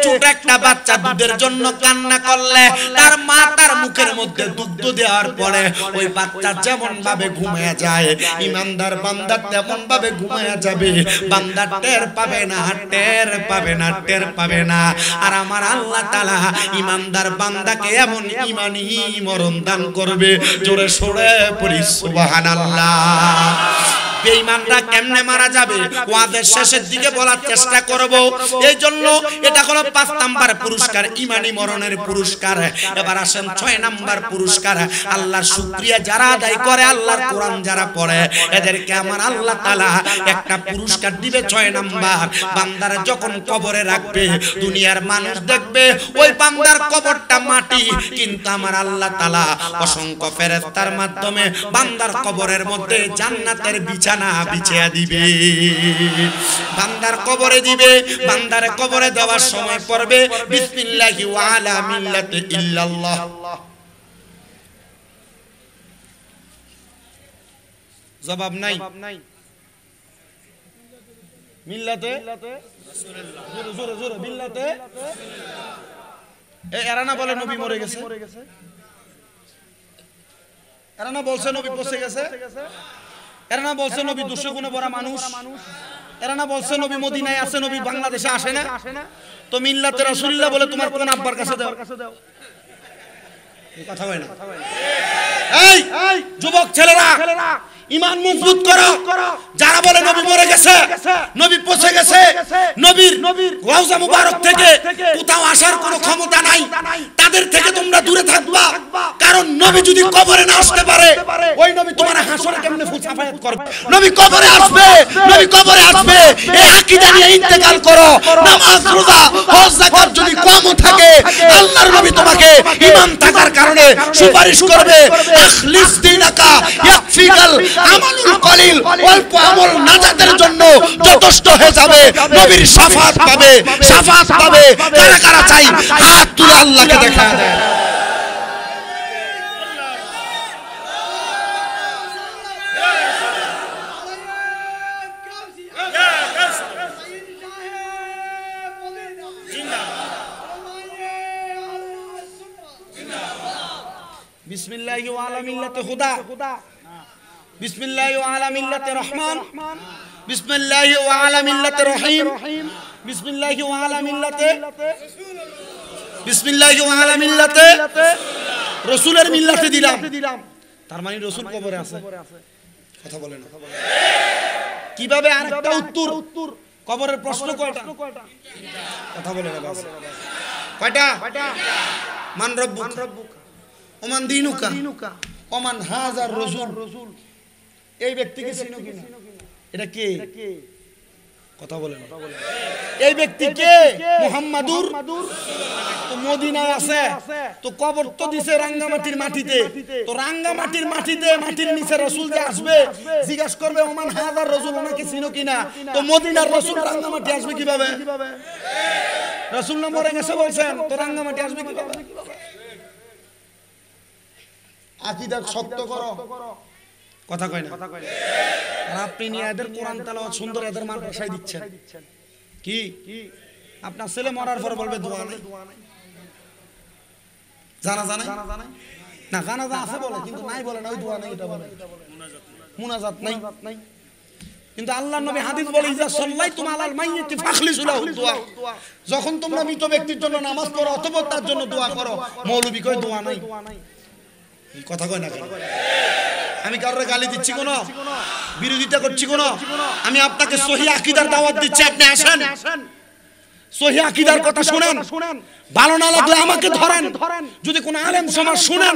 ছোট একটা বাচ্চা দুধের জন্য কান্না করলে তার মা তার মুখের মধ্যে দুধ দেওয়ার পরে ওই বাচ্চা যেমন ভাবে ঘুমিয়ে যায়, ঈমানদার বান্দা তেমন ভাবে ঘুমিয়ে যাবে, বান্দা টের পাবে না, টের পাবে না, টের পাবে না। আর আমার আল্লাহ তাআলা ঈমানদার বান্দাকে এমন ঈমানি মরণ দান করবে, জোরে সোরে পড়ি সুবহানাল্লাহ। বেঈমানরা কেমনে মারা যাবে ওয়াজের শেষের দিকে বলার চেষ্টা করব। এই জন্য এটা হলো 5 নাম্বার পুরস্কার, ঈমানি মরণের পুরস্কার। এবার আসেন 6 নাম্বার পুরস্কার। আল্লাহর শুকরিয়া যারা আদায় করে, আল্লাহর কোরআন যারা পড়ে, এদেরকে আমার আল্লাহ তাআলা একটা পুরস্কার দিবে। 6 নাম্বার, বান্দারা যখন কবরে রাখবে, দুনিয়ার মানুষ দেখবে ওই বান্দার কবরটা মাটি, কিন্তু আমার আল্লাহ তাআলা অসংখ্য ফেরেশতার মাধ্যমে বান্দার কবরের মধ্যে জান্নাতের বিছানা বিছিয়ে দিবে, বান্দার কবরে দিবে। বান্দার কবরে দেওয়ার সময় পড়বে বিসমিল্লাহি ওয়া আলা মিল্লাতি ইল্লাল্লাহ। জবাব নাই। মিল্লাতে রাসূলুল্লাহ, জোরে জোরে জোরে, মিল্লাতে। এরা না বলে নবী মরে গেছে, এরা না বলছে নবী পচে গেছে, এরা না বলছে নবী দুঃখগুণে ভরা মানুষ, এরা না বলছে নবী মদিনায় আছে, নবী বাংলাদেশে আসে না। তো মিল্লাতে রাসূলুল্লাহ বলে তোমার কোন আব্বার কাছে দাও? কথা হয় না। এই যুবক ছেলেরা, ঈমান মজবুত করো। যারা বলে নবী মরে গেছে, নবী পচে গেছে, নবীর রওজা মুবারক থেকে কোথাও আসার কোনো ক্ষমতা নাই, তাদের থেকে তোমরা দূরে থাকবা। কারণ নবী যদি কবরে না আসতে পারে ওই নবী তোমার হাসরে কেমনে সাফায়াত করবে? নবী কবরে আসবে, নবী কবরে আসবে, এই আকীদা নিয়ে ইন্তেকাল করো। নামাজ রোজা হজ যাকাত যদি কমও থাকে আল্লাহর নবী তোমাকে ইমাম থাকার কারণে সুপারিশ করবে। আখলিস দিনাকা ইয়াকফিকাল আমালুল কলিল, অল্প আমল নাজাতের জন্য যথেষ্ট হয়ে যাবে। নবীর শাফাত পাবে, শাফাত পাবে। কারা কারা চাই হাত তুলে আল্লাহকে দেখা দেয়। বিসমিল্লাহি ওয়া আলা মিল্লাতি হুদা, বিসমিল্লাহি ওয়া আলা মিল্লাতি রহমান, বিসমিল্লাহি ওয়া আলা মিল্লাতি রহিম, বিসমিল্লাহি ওয়া আলা মিল্লাতি, বিসমিল্লাহি ওয়া আলা মিল্লাতি রাসূলের মিল্লাতে দিলাম। তার মানে রাসূল কবরে আছে। কথা বলেন কিভাবে? আরেকটা উত্তর, কবরের প্রশ্ন কয়টা? কথা বলেন কয়টা? মান রব্বুক ওমান দিনুকা ওমান হাজার রাসূল। এই ব্যক্তিকে চিনো কিনা? এটা কে? কথা বলেন এই ব্যক্তি কে? মুহাম্মাদুর। তো মদিনায় আছে, তো কবর তো দিছে রাঙ্গামাটির মাটিতে, তো রাঙ্গামাটির মাটিতে মাটির নিচে রাসূল যে আসবে জিজ্ঞাসা করবে ওমান হাজার রাসূল, ওনাকে চিনো কিনা? তো মদিনার রাসূল রাঙ্গামাটি আসবে কিভাবে? রাসূল না মরে গেছে বলছেন, তো রাঙ্গামাটি আসবে কিভাবে? আকীদা শক্ত করো। কথা কয় না? আর আপনি নিয়ে এদের কোরআন তেলাওয়াত সুন্দর এদের মাদ্রাসায় দিচ্ছেন। কি আপনার ছেলে মরার পর বলবে দোয়া নাই, জানা জানা না, জানা যা আছে বলে কিন্তু নাই বলে না, ওই দোয়া নাই, এটা বলে মুনাজাত নাই। কিন্তু আল্লাহর নবী হাদিস বলে ইজা সাল্লাইতুম আলাল মাইয়িতি ফাখলিসু লাহু দুআ, যখন তোমরা মৃত ব্যক্তির জন্য নামাজ পড়ো অথবা তার জন্য দোয়া করো। মৌলবী কয় দোয়া নাই। কথা কয় না? আমি কারোর গালি দিচ্ছি কোন, বিরোধিতা করছি কোন? আমি আপনাকে সহিহ আকীদার দাওয়াত দিচ্ছি, আপনি আসেন, সহিহ আকীদার কথা শুনেন। ভালো না লাগলে আমাকে ধরেন। যদি কোন আলেম সমাজ শুনেন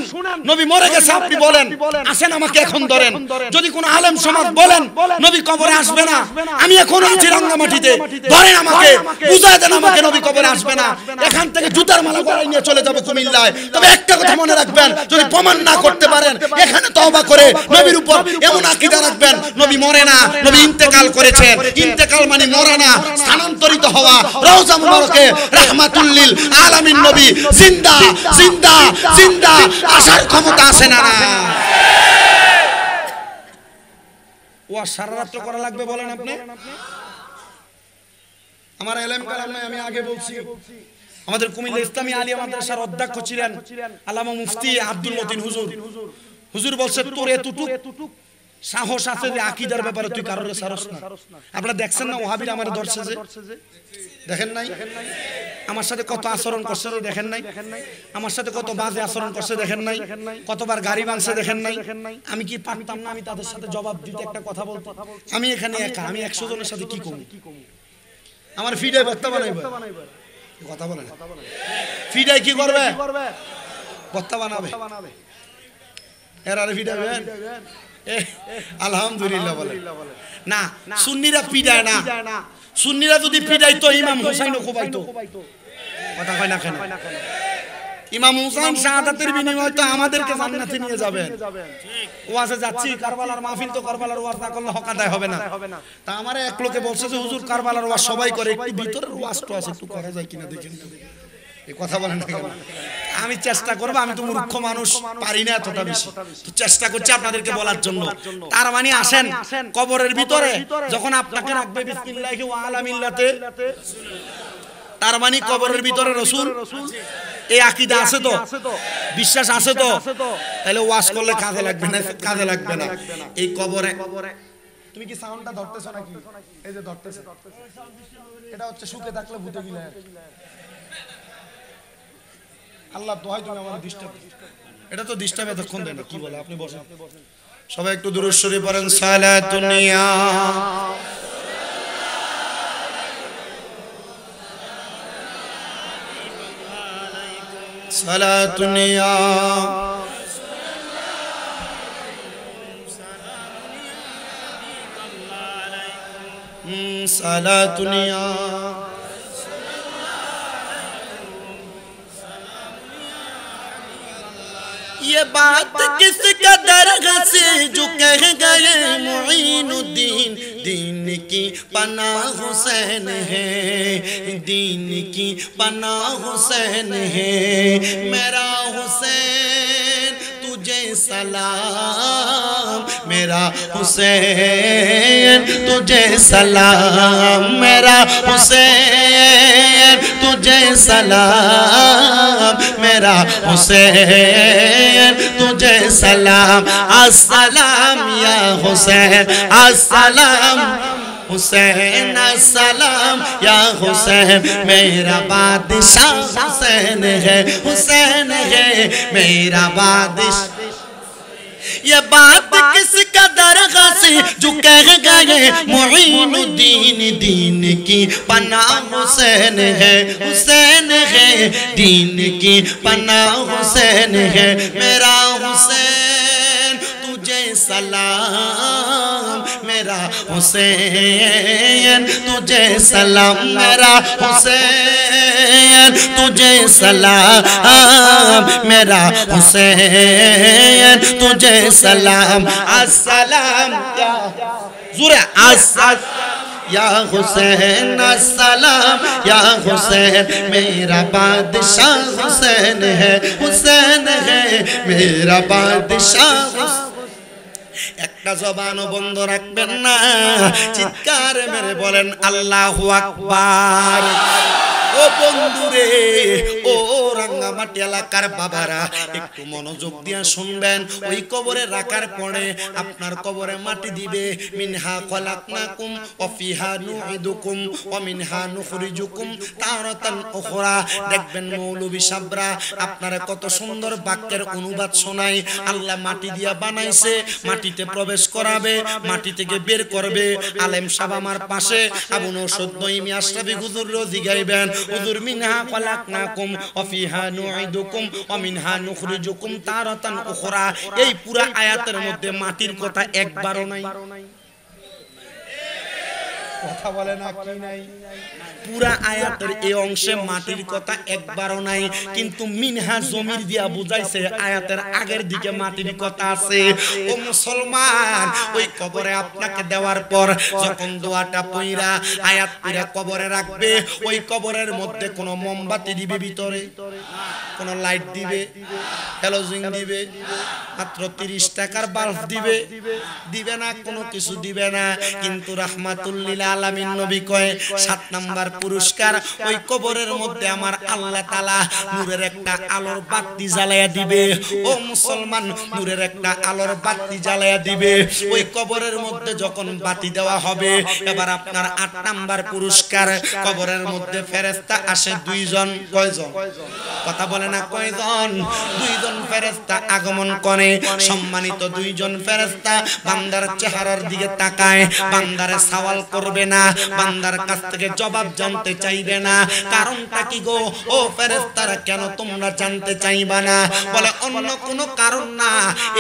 নবী মরে গেছে আপনি বলেন আসেন আমাকে এখন ধরেন। যদি কোন আলেম সমাজ বলেন নবী কবরে আসবে না, আমি এখন আছি রাঙ্গামাটিতে, ধরেন আমাকে, বুঝায় দেন আমাকে নবী কবরে আসবে না। এখান থেকে জুতার মালা গলায় নিয়ে চলে যাব কুমিল্লায়। তবে একটা কথা মনে রাখবেন, যদি প্রমাণ না করতে পারেন এখানে তওবা করে নবীর উপর এমন আকীদা রাখবেন নবী মরে না, নবী ইন্তেকাল করেছেন। ইন্তেকাল মানে মরা না, স্থানান্তরিত হওয়া। রওজা মুবারকে রাহমাতুল লিল আলামিন নবী জিন্দা জিন্দা জিন্দা, আসার ক্ষমতা আছে না? ও সারা রাত করা লাগবে বলেন আপনি? আমার এলএম কালাম নাই, আমি আগে বলছি। আমাদের কুমিল্লা ইসলামী আলিয়া মাদ্রাসার অধ্যক্ষ ছিলেন আল্লামা মুফতি আব্দুল মতিন হুজুর। হুজুর বলছে তোর এতটুক সাহস আছে যে আকীদার ব্যাপারে তুই কারোর সারস না। আপনারা দেখছেন না ওহাবিরা আমারে ধরছে যে, দেখেন নাই? আমার সাথে কত আচরণ করছে দেখেন নাই? আমার সাথে কত বাজে আচরণ করছে দেখেন নাই? কতবার গাড়ি ভাঙছে দেখেন নাই? আমি কি পারতাম না আমি তাদের সাথে জবাব দিতে, একটা কথা বলতে? আমি এখানে একা, আমি 100 জনের সাথে কি করব? আমার ফিডাই বক্তা বানাইবে। কথা বলেন ফিডাই কি করবে? বক্তা বানাবে। এর আরে ফিডাবেন? আলহামদুলিল্লাহ বলে না। সুন্নিরা পিডায় না, সুন্নিরা যদি পিডাইতো ইমাম হোসাইনও কোবাইতো। কথা কয় না কেন? ইমাম হুসাইন শাহাদাতের বিনিময়ে তো আমাদেরকে জান্নাতে নিয়ে যাবেন। ওয়াজে যাচ্ছি, কারবালার মাহফিল, তো কারবালার ওয়াজ না করলে হক আদায় হবে না। তা আমারে এক লোকে বলছে যে হুজুর কারবালার ওয়াজ সবাই করে, একটু ভিতরের ওয়াজটা আছে একটু করা যায় কিনা দেখেন। এই কথা বলেন না কেন? আমি চেষ্টা করব, আমি তো মূর্খ মানুষ, পারি না এতটা বেশি, তো চেষ্টা করছি আপনাদেরকে বলার জন্য। তার মানে আসেন কবরের ভিতরে যখন আপনাকে রাখবে বিসমিল্লাহি ওয়া আলা মিল্লাতে, তার মানে কবরের ভিতরে রাসূল, এই আকীদা আছে তো, বিশ্বাস আছে তো, তাহলে ওয়াজ করলে কাজে লাগবে না, কাজে লাগবে না। এই কবরে তুমি কি সাউন্ডটা ধরতেছ নাকি? এই যে ধরতেছ, এটা হচ্ছে সুখে থাকলে ভূতে গিলায়। আল্লাহ দোহাই তুমি আমার ডিস্টার্ব, এটা তো ডিস্টার্ব এতক্ষণ দেন না। কি বলে আপনি বসেন, সবাই একটু দুরূদ শরীফ পড়েন। সালাতুন ইয়া সালাতুন ইয়া সালাতুনিয়া ये बात किस कदर से जो कह गए मुईनुद्दीन दीन की पनाह हुसैन है दीन की पनाह हुसैन है मेरा हुसैन तुझे सलाम मेरा हुसैन तुझे सलाम मेरा हुसैन तुझे सलाम मेरा हुसैन तुझे सलाम अस्सलाम या हुसैन अस्सलाम हुसैन अस्सलाम या हुसैन मेरा बादशाह हुसैन है मेरा बादशाह ये बात किस कदर से जो कह गए मुईनुद्दीन दीन की पनाह हुसैन है दीन की पनाह हुसैन है मेरा हुसैन तुझे सलाम मेरा हुसैन तुझे सलाम मेरा हुसैन तुझे सलाम मेरा हुसैन तुझे सलाम अस्सलाम ज़ुरा या हुसैन अस्सलाम या हुसैन मेरा बादशाह हुसैन है मेरा बादशाह একটা জবানও বন্ধ রাখবেন না চিৎকার মেরে বলেন আল্লাহু আকবার ও বন্ধুরে ও রাঙ্গামাটি এলাকার বাবারা একটু মনোযোগ দিয়ে শুনবেন ওই কবরে রাখার পরে আপনার কবরে মাটি দিবে মিনহা খলাকনাকুম ওয়া ফিহা নুইদুকুম ওয়া মিনহা নুখরিজুকুম তারাতান উখরা দেখবেন মৌলভী সাবরা আপনারা কত সুন্দর বাক্যের অনুবাদ শোনায় আল্লাহ মাটি দিয়া বানাইছে মাটিতে প্রবেশ করাবে মাটি থেকে বের করবে আলেম সাহেব আমার পাশে আবু নওশাদ নঈমি আশরাফি হুজুর রোজি গাইবেন হুজুর মিনহা খলাকনাকুম ওয়া ফিহা নুইদুকুম ওয়া মিনহা নুখরিজুকুম তারাতান উখরা এই পুরা আয়াতের মধ্যে মাটির কথা একবারও নাই কথা বলে না কি নাই পুরা আয়াতের এই অংশে মাটির কথা একবারও নাই কিন্তু মিনহা জমির দিয়া বুঝাইছে আয়াতের আগের দিকে মাটির কথা আছে ও মুসলমান ওই কবরে আপনাকে দেওয়ার পর যখন দোয়াটা পয়রা আয়াত পয়রা কবরে রাখবে ওই কবরের মধ্যে কোনো মোমবাতি দিবে ভিতরে কোন লাইট দিবে হ্যালোজিন দিবে মাত্র 30 টাকার বাল্ব দিবে না কোনো কিছু দিবে না কিন্তু রাহমাতুল লিল আলামিন নবী কয় 7 নাম্বার পুরস্কার ওই কবরের মধ্যে আমার আল্লাহ তাআলা নূরের একটা আলোর বাতি জ্বালায়া দিবে ও মুসলমান নূরের একটা আলোর বাতি জ্বালায়া দিবে ওই কবরের মধ্যে যখন বাতি দেওয়া হবে এবার আপনার 8 নাম্বার পুরস্কার কবরের মধ্যে ফেরেশতা আসে 2 জন কয়জন কথা বলে না কয়জন 2 জন ফেরেশতা আগমন করে সম্মানিত 2 জন ফেরেশতা বান্দার চেহারার দিকে তাকায় বান্দারে সওয়াল করবে না বান্দার কাছ থেকে জবাব জানতে চাইবে না কারণটা কি গো ও ফেরেশতারা কেন তোমরা জানতে চাইবা না বলে অন্য কোনো কারণ না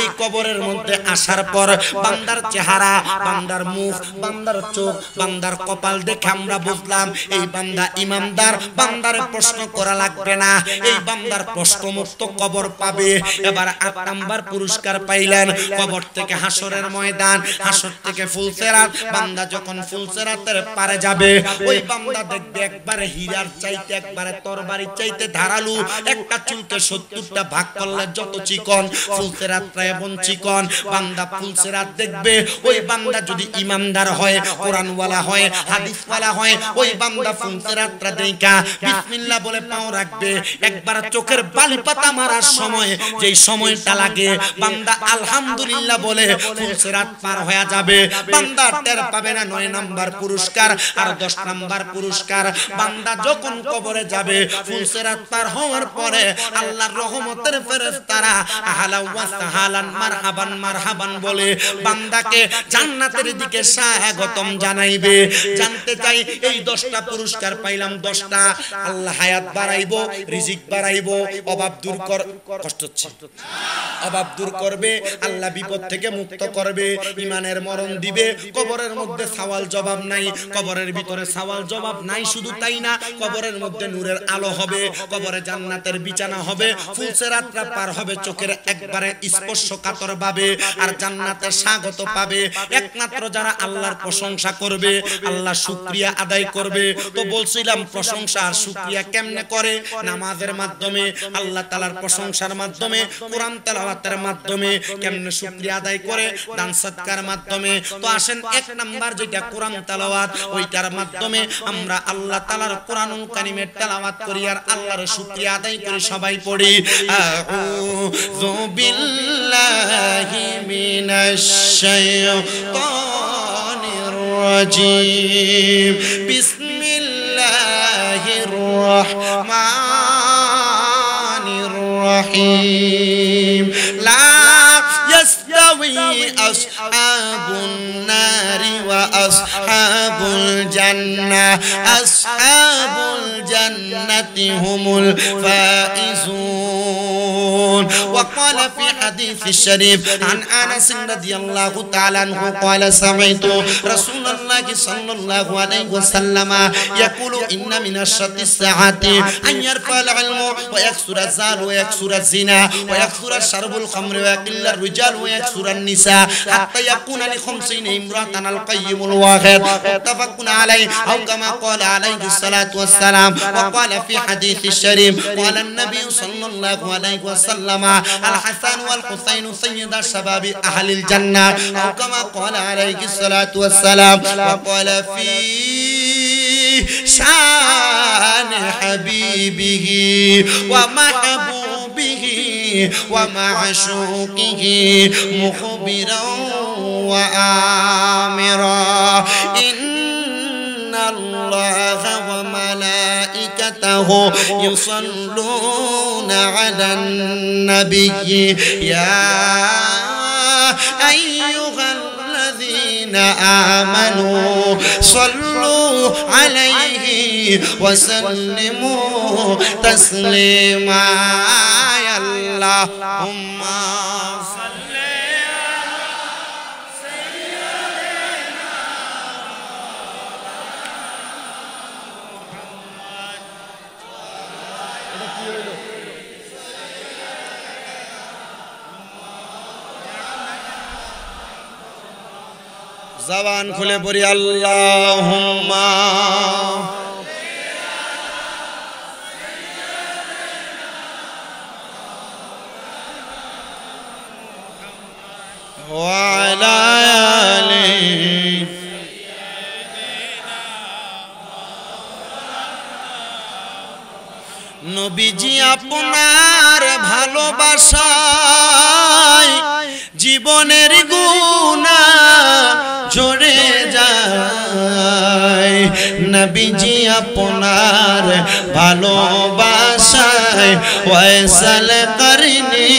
এই কবরের মধ্যে আসার পর বান্দার চেহারা বান্দার মুখ বান্দার চোখ বান্দার কপাল দেখে আমরা বুঝলাম এই বান্দা ইমানদার বান্দারে প্রশ্ন করা লাগবে না এই বান্দার প্রশ্নমুক্ত কবর পাবে এবার 8 নাম্বার পুরস্কার পাইলেন কবর থেকে হাসরের ময়দান হাসর থেকে ফুলসেরাত বান্দা যখন ফুলসেরাতের পারে যাবে ওই বান্দা দেখবে একবারে হীরার চাইতে একবারে তরবারির চাইতে ধারালো একটা চুলকে 70টা ভাগ করলে যত চিকন ফুলসেরাতটা এমন চিকন বান্দা ফুলসেরাত দেখবে ওই বান্দা যদি ইমানদার হয় কোরআনওয়ালা হয় হাদিসওয়ালা হয় ওই বান্দা ফুলসেরাতটা দেখা বিসমিল্লাহ বলে পাও রাখবে একবার চোখের বালি পাতা মারার সময় যেই সময়টা লাগে বান্দা আলহামদুলিল্লাহ বলে ফুলসিরাত পার হয়ে যাবে বান্দা টের পাবে না 9 নাম্বার পুরস্কার আর 10 নাম্বার পুরস্কার বান্দা যখন কবরে যাবে ফুলসিরাত পার হওয়ার পরে আল্লাহর রহমতের ফেরেশতারা আহলান ওয়া সাহালান মারহাবান মারহাবান বলে বান্দাকে জান্নাতের দিকে স্বাগতম জানাইবে জানতে চাই এই 10টা পুরস্কার পাইলাম 10টা আল্লাহ হায়াত বাড়াইবো রিজিক বাড়াইবো অভাব দূর কষ্ট হচ্ছে অভাব দূর করবে আল্লাহ বিপদ থেকে মুক্ত করবে ইমানের মরণ দিবে কবরের মধ্যে সওয়াল জবাব নাই, কবরের ভিতরে সওয়াল জবাব নাই। শুধু তাই না, কবরের মধ্যে নূরের আলো হবে, কবরে জান্নাতের বিছানা হবে, ফুলসেরাতরা পার হবে চোখের একবারে স্পর্শকাতর ভাবে, আর জান্নাতে স্বাগত পাবে একমাত্র যারা আল্লাহর প্রশংসা করবে, আল্লাহ শুকরিয়া আদায় করবে। তো বলছিলাম প্রশংসা আর শুকরিয়া কেমনে করে? নামাজের মাধ্যমে, আল্লাহ তাআলার প্রশংসার মাধ্যমে, কোরআন তেলাওয়াতের মাধ্যমে। কেমনে শুকরিয়া আদায় করে? দান সদকার মাধ্যমে। তো আসেন এক নাম্বার যেটা কোরআন তেলাওয়াত, ওইটার মাধ্যমে আমরা আল্লাহ তাআলার কোরআনুল কারীমের তেলাওয়াত করি আর আল্লাহর শুকরিয়া আদায় করি। সবাই পড়ি আউযু বিল্লাহি মিনাশ শাইতানির রাজীম বিসমিল্লাহির রাহমানির রহিম লা يستوي أصحاب النار وأصحاب الجنة أصحاب الجنة هم الفائزون. وقال في حديث الشريف عن أنس رضي الله تعالى عنه قال سمعت رسول الله صلى الله عليه وسلم يقول إن من أشراط الساعة أن يرفع العلم ويكثر الزنا ويكثر الزنا ويكثر شرب الخمر ويقل الرجال ويكثر النساء حتى يكون لخمسين امرأة القيم الواحد متفق عليه أو كما قال عليه الصلاة والسلام. وقال في حديث الشريف قال النبي صلى الله عليه وسلم الحسن والحسين سيد شباب أهل الجنة أو كما قال عليه الصلاة والسلام. وقال في شان حبيبه ومحبوبه ومعشوقه مخبرا وآمرا إن الله وملائكته يصلون على النبي يا أيها الذين آمنوا صلوا عليه وسلموا تسليما. اللهم صل على سيدنا محمد. জবান খুলে পড়ি আল্লাহুম্মা وعلى آله নবীজি আপনার ভালোবাসায় জীবনের গুনাহ ঝরে যায়। নবীজি আপনার ভালোবাসায় ওয়াসাল করনি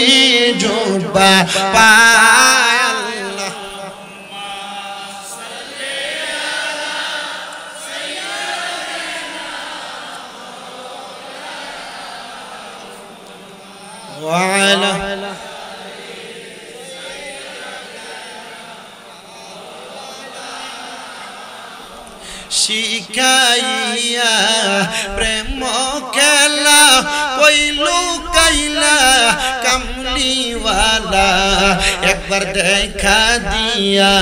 জুবা পায়। আল্লাহ وعلى শিখাইয়া প্রেম খেলা কইলু কাইলা কামলিওয়ালা একবার দেখা দিয়া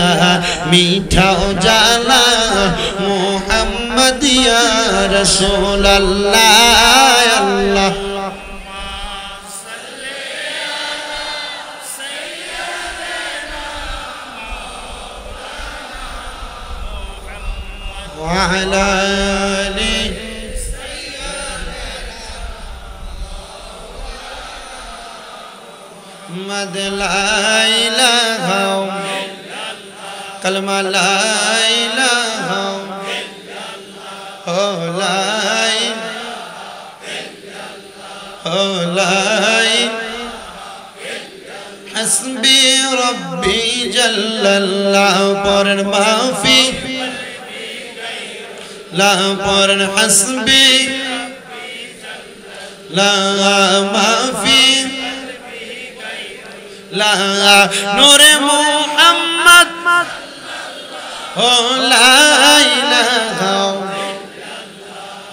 মিঠাও জালা মুহাম্মদ ইয়া রাসূলুল্লাহ। আল্লাহ وعلى آله محمد لا إله كلمة لا إله لا حسبي ربي جل الله پر ما في لا پر حسبي لا ما في لا نور محمد ও লা ইলাহা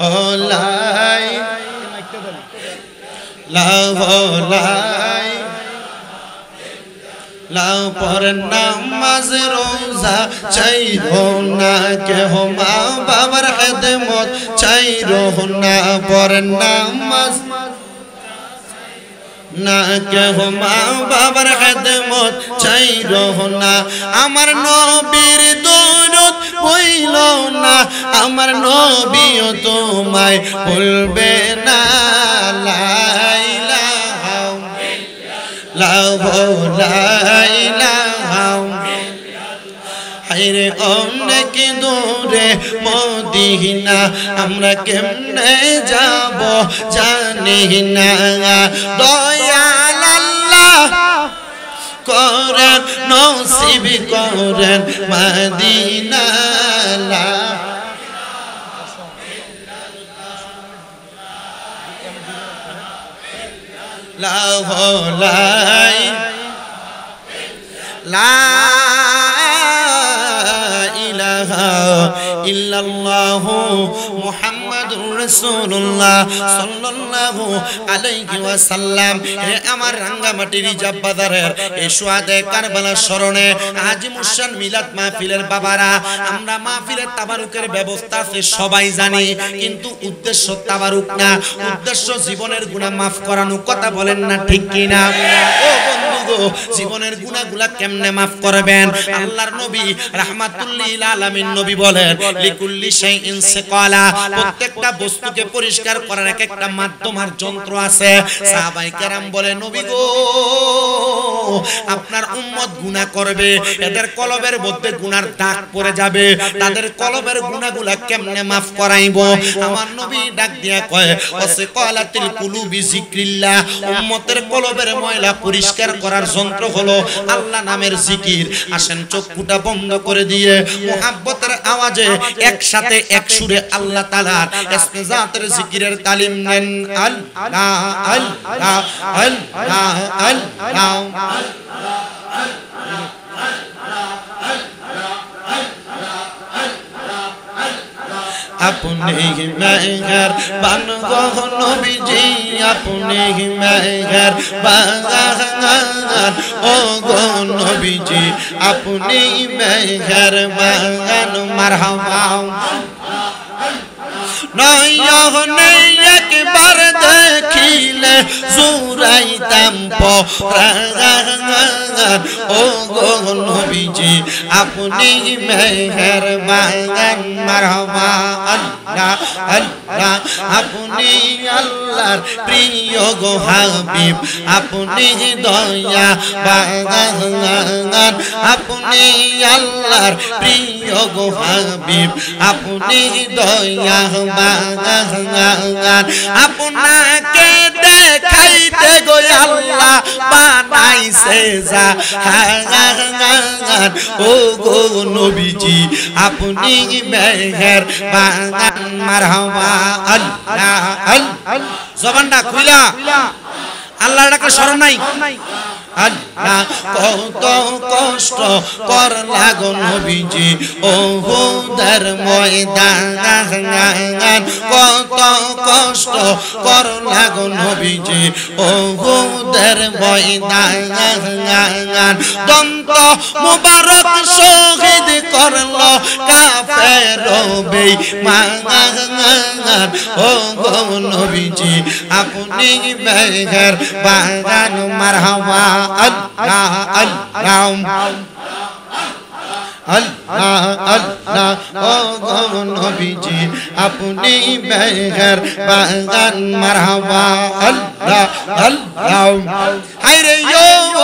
ও লা লাও পর নামাজ রোজা চাইরো না কেহ মা বাবার খেদমত চাইরো না পর নামাজ না কেহ মা বাবার খেদমত চাইরো না আমার নবীর দরুদ পড়িল না আমার নবীও তোমায় ভুলবে না লা ইলাহা হায়রে অনেক দূরে মদিনা আমরা কেমনে যাব জানি না দয়াল আল্লাহ করেন নসিব করেন মদিনা লা ইলাহা ইল্লাল্লাহু মুহাম্মাদুর রাসূলুল্লাহ সাল্লাল্লাহু আলাইহি ওয়াসাল্লাম। হে আমার রাঙ্গামাটির রিজার্ভ বাজারের এই সুহাদে কারবালার স্মরণে আজি মুশান মিলাদ মাহফিলের বাবারা, আমরা মাহফিলের তাবারুকের ব্যবস্থা আছে সবাই জানি, কিন্তু উদ্দেশ্য তাবারুক না, উদ্দেশ্য জীবনের গুনাহ মাফ করানো। কথা বলেন না ঠিক কি না? ও বন্ধু গো, জীবনের গুনাহগুলা কেমনে মাফ করবেন? আল্লাহর নবী রাহমাতুল লিল আলামিন নবী বলেন লিকুল্লি শাইইন সিকালা, প্রত্যেকটা বস্তুকে পরিষ্কার করার এক একটা মাধ্যম আর যন্ত্র আছে। সাহাবায়ে কেরাম বলে নবী গো, আপনার উম্মত গুনাহ করবে, এদের কলবের মধ্যে গুনার দাগ পড়ে যাবে, তাদের কলবের গুনাহগুলা কেমনে মাফ করাইবো? আমার নবী ডাক দিয়া কয় ওয়াসিকালাতিল কুলুবি যিকরিল্লাহ, উম্মতের কলবের ময়লা পরিষ্কার করার যন্ত্র হলো আল্লাহ নামের জিকির। আসেন চোখটা বন্ধ করে দিয়ে মুহাব্বতের আওয়াজে একসাথে এক সুরে আল্লাহ তাআলার ইসমে জাতের জিকিরের তালিম নেন। আল্লাহ আল্লাহ আল্লাহ আল্লাহ अपने मेहर बन गो नबीजी, अपने मेहर बागान ओ गो नबीजी, अपने मेहर बागान मरहबा नयने एक बार देखिले जुराइताम परान ओ गो नबीजी, अपनी मेहरबान मरहबा अल्लाह अल्लाह, अपनी अल्लाहर प्रिय गो हाबिब, अपनी दया बागान, अपनी अल्लाहर प्रिय गो हाबिब, अपनी दया বাগান, আপনাকে দেখাইতে গো আল্লাহ বানাইছে জাহান ও গো নবীজি, আপনি মেহের বাগান মারহাবা আল্লাহ আল্লাহ। জবানটা খুইলা আল্লাহর ডাকে শরণ নাই। আল্লাহ কত কষ্ট করলা গো নবীজি ওহুদের ময়দান, কত কষ্ট করলা গো নবীজি ওহুদের ময়দান, দন্ত মুবারক শহীদ করলো কাফের বেঈমান ও গো নবীজি, আপনি মেহের বাগান মারহাবা আল্লাহ আল্লাহ আল্লাহ আল্লাহ ও গো নবীজি, আপনি মেহের বাগান মারহাবা আল্লাহ আল্লাহ। হায়রে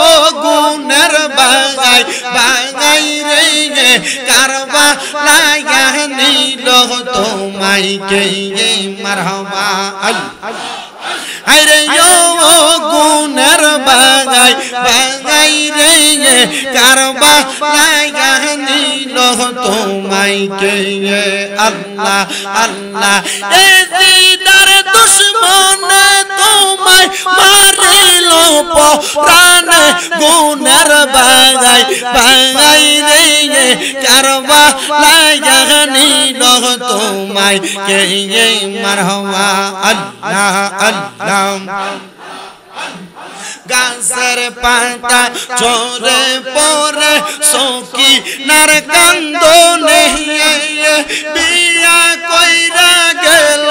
ও গুনার বাগাই বাগাই রে কারবা লাগা নিল তোমায় কে মারহাবা আল্লাহ। আরে ও গুনার বাগাই বাগাই রে কারবা লাগা নিল তোমায় কে আল্লাহ আল্লাহ। এ দিদার দুশমন তোমায় মারিল প্রাণ, গুনার বাগাই বাগাই রে কারবা লাগানি রহ তোমায় কে মারহাবা আল্লাহ আল্লাহ গাছের পাতা চরে পরে সখী নার কান্দনে বিয়া কইরা গেল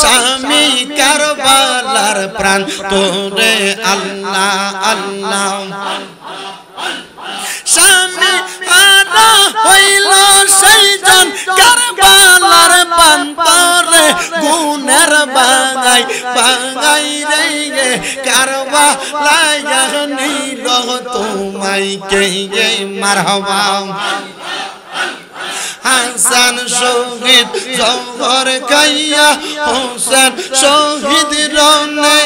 স্বামী কারবালার প্রাণ তোরে আল্লাহ আল্লাহ স্বামী আনা হইল সেইজন কারবালার প্রান্তরে গুনের বাঙাই বাঙাই রে কারবালায় নিল তোমায় কে মারহাবা হাসান শহীদ জহর খাইয়া হোসেন শহীদ রনে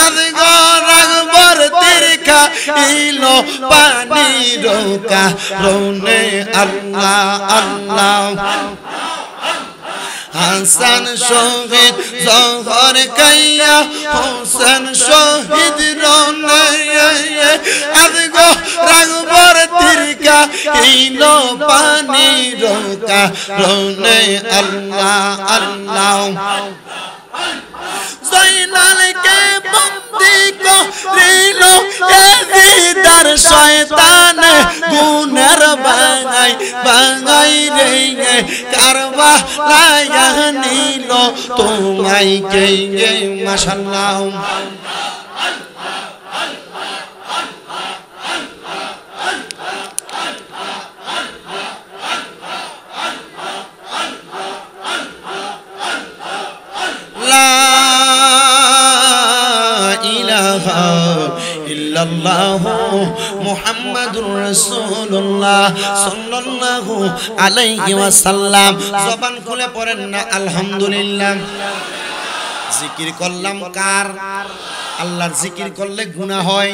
আদগর আকবর তিরখা ইলো পানি রোকা রনে আল্লাহ আল্লাহ হাসান শহীদ জহর খাইয়া হোসেন শহীদ রনে আদগো রাগবর তিরকা ইলো পানি রোকা রনে আল্লাহ আল্লাহ জয়নালকে বন্দি করিল এদিদার শয়তান গুনার বাঙাই বাঙাই রে কারবালায় নিল তোমায় কে মাশাআল্লাহ মুহাম্মাদুর রাসূলুল্লাহ সাল্লাল্লাহু আলাইহি ওয়াসাল্লাম জবান খুলে পড়েন না আলহামদুলিল্লাহ জিকির করলাম কার আল্লাহর জিকির করলে গুনাহ হয়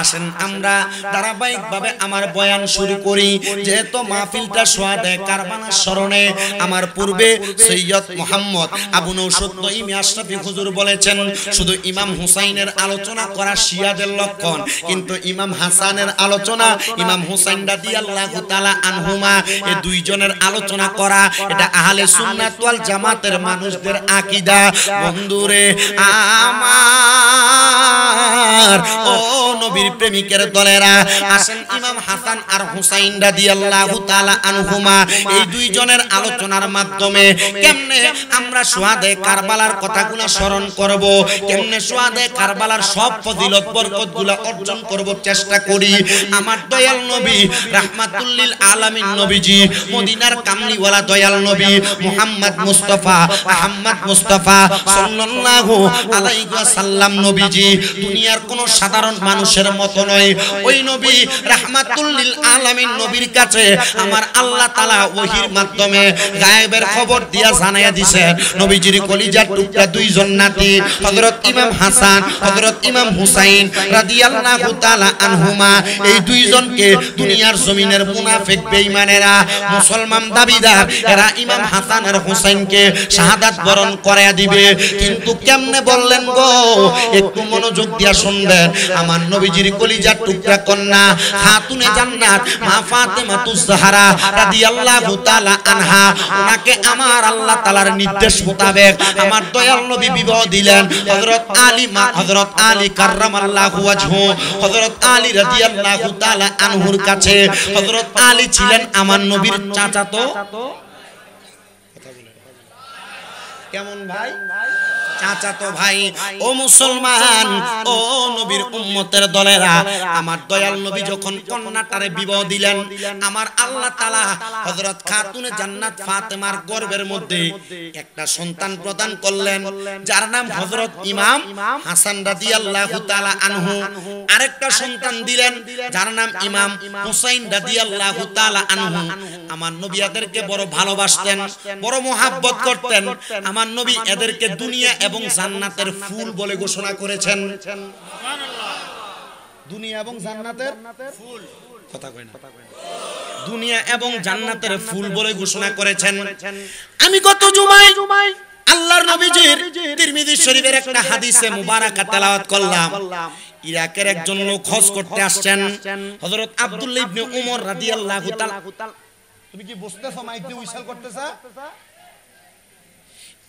আসেন আমরা ধারাবাহিকভাবে আমার বয়ান শুরু করি যেহেতু মাহফিলটা সোয়াদে কারবালার স্মরণে আমার পূর্বে সৈয়দ মুহাম্মদ আবু নৌশদ নঈমি আশরাফি হুজুর বলেছেন শুধু ইমাম হুসাইনের আলোচনা করা শিয়াদের লক্ষণ কিন্তু ইমাম হাসানের আলোচনা ইমাম হুসাইন রাদিয়াল্লাহু তাআলা আনহুমা এই দুইজনের আলোচনা করা এটা আহলে সুন্নাত ওয়াল জামাতের মানুষদের আকীদা বন্ধুরে আমার ও নবীর প্রেমিকের দলেরা আসেন ইমাম হাসান আর হুসাইন রাদিয়াল্লাহু তাআলা আনহুমা এই দুইজনের আলোচনার মাধ্যমে কেমনে আমরা শুহাদে কারবালার কথাগুলো স্মরণ করব কেমনে শুহাদে কারবালার সব ফজিলত বরকতগুলো অর্জন করব চেষ্টা করি আমার দয়াল নবী রাহমাতুল লিল আলামিন নবীজি মদিনার কামলিওয়ালা দয়াল নবী মুহাম্মদ মুস্তাফা আহমদ মুস্তাফা সাল্লাল্লাহু আলাইহি ওয়াসাল্লাম নবীজি দুনিয়ার কোন সাধারণ মানুষের মতো নয় ওই নবী রাহমাতুল লিল আলামিন নবীর কাছে আমার আল্লাহ তাআলা ওহীর মাধ্যমে গায়েবের খবর দিয়া জানায়া দিয়েছে নবীজির কলিজার টুকরা দুইজন নাতি হযরত ইমাম হাসান হযরত ইমাম হুসাইন রাদিয়াল্লাহু তাআলা আনহুমা এই দুইজনকে দুনিয়ার জমিনের মুনাফিক বেঈমানেরা মুসলমান দাবিদার এরা ইমাম হাসান আর হুসাইনকে শাহাদাত বরণ করায়া দিবে কিন্তু কেমনে বললেন গো একটু মনোযোগ দিয়া শুনবেন আমার নবীজির কলিজার টুকরা কন্যা খাতুনে জান্নাত মা ফাতেমাতুজ জাহরা রাদিয়াল্লাহু তাআলা আনহা ওনাকে আমার আল্লাহ তাআলার নির্দেশ মোতাবেক আমার দয়াল নবী বিবাহ দিলেন হযরত আলী মা হযরত আলী কাররামাল্লাহু ওয়াজহু হযরত আলী রাদিয়াল্লাহু তাআলা আনহুর কাছে হযরত আলী ছিলেন আমার নবীর চাচাতো কেমন ভাই চাচাতো ভাই ও মুসলমান ও নবীর উম্মতের দলেরা আমার দয়াল নবী যখন কন্যাটারে বিবাহ দিলেন আমার আল্লাহ তাআলা হযরত খাতুনে জান্নাত ফাতেমার গর্ভের মধ্যে একটা সন্তান প্রদান করলেন যার নাম হযরত ইমাম হাসান রাদিয়াল্লাহু তাআলা আনহু আরেকটা সন্তান দিলেন যার নাম ইমাম হুসাইন রাদিয়াল্লাহু তাআলা আনহু আমার নবী এদেরকে বড় ভালোবাসতেন বড় মোহাব্বত করতেন আমার নবী এদেরকে দুনিয়া এবং জান্নাতের ফুল বলে ঘোষণা করেছেন সুবহানাল্লাহ দুনিয়া এবং জান্নাতের ফুল কথা কই না দুনিয়া এবং জান্নাতের ফুল বলে ঘোষণা করেছেন আমি গত জুমায় আল্লাহর নবীজির তিরমিজি শরীফের একটা হাদিসে মুবারাকা তেলাওয়াত করলাম ইরাকের একজন লোক হজ করতে আসছেন হযরত আব্দুল্লাহ ইবনে উমর রাদিয়াল্লাহু তাআলা তুমি কি বুঝতেছো মাইক দিয়ে উইসেল করতেছে?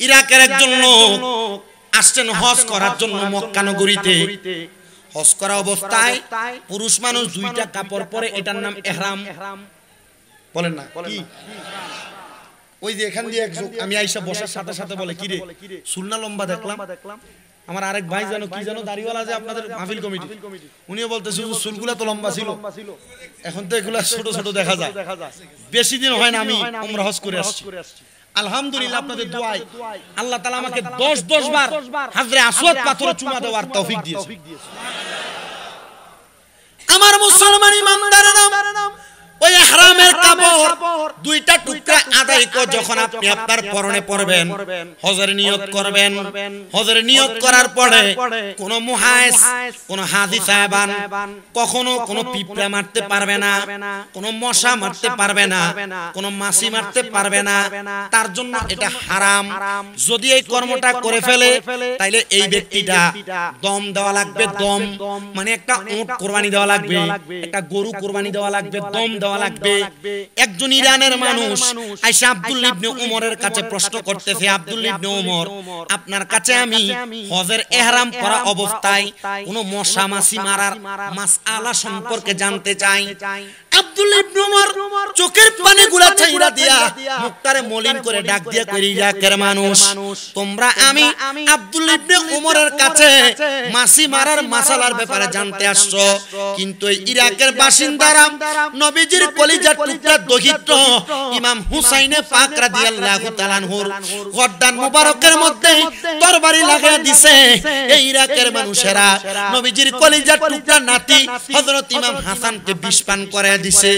ইরাকের একজন লোক আসছেন হজ করার জন্য মক্কা নগরীতে। হজ করা অবস্থায় পুরুষ মানুষ দুইটা কাপড় পরে, এটার নাম ইহরাম। বলেন না কি? ওই যে এখান দিয়ে একজন আমি আইসা বসার সাথে সাথে বলে কি রে সুলনা লম্বা দেখলাম। আমার আরেক ভাই জানো কি জানো দাড়িওয়ালা যে আপনাদের মাহফিল কমিটি, উনিও বলতেছে চুলগুলা তো লম্বা ছিল, এখন তো এগুলা ছোট ছোট দেখা যায়। বেশি দিন হয় না আমি উমরা হজ করে আসছি। আলহামদুলিল্লাহ আপনাদের দোয়ায় আল্লাহ তাআলা আমাকে 10 বার হাজরে আসওয়াদ পাথরে চুমা দেওয়ার তৌফিক দিয়েছে। আমার মুসলমান ইমানদারেরা, ওই ইহরামের কাপড় দুইটা টুকরা আদায় করে যখন আপনি আপনার পরনে পরবেন, হজের নিয়ত করবেন। হজের নিয়ত করার পরে কোন মুহাইস, কোন হাজি সাহেবান কখনো কোনো পিঁপড়া মারতে পারবে না, কোন মশা মারতে পারবে না, কোন মাছি মারতে পারবে না। তার জন্য এটা হারাম। যদি এই কর্মটা করে ফেলে তাইলে এই ব্যক্তিটা দম দেওয়া লাগবে। দম মানে একটা উট কুরবানি দেওয়া লাগবে, একটা গরু কুরবানি দেওয়া লাগবে, দম দেওয়া লাগবে। একজন ইরানের মানুষ আয়েশা আব্দুল্লাহ ইবনে উমরের কাছে প্রশ্ন করতেছে, আব্দুল্লাহ ইবনে উমর, আপনার কাছে আমি হজের ইহরাম করা অবস্থায় কোন মশা মাছি মারার মাসআলা সম্পর্কে জানতে চাই। আব্দুল্লাহ ইবনে উমর চোখের পানিগুলা ছাইরা দিয়া মুখটারে মলিন করে ডাক দিয়া কই, ইরাকের মানুষ তোমরা আমি আব্দুল্লাহ ইবনে উমরের কাছে মাছি মারার মাসালার ব্যাপারে জানতে আসছো, কিন্তু এই ইরাকের বাসিন্দারা নবীজির কলিজার টুকরা দহিত্র ইমাম হুসাইনে পাক রাদিয়াল্লাহু তাআলা আনহুর গর্দান মুবারকের মধ্যে তরবারি লাগায়া দিছে। এই ইরাকের মানুষেরা নবীজির কলিজার টুকরা নাতি হযরত ইমাম হাসানকে বিষ পান করে দিছে।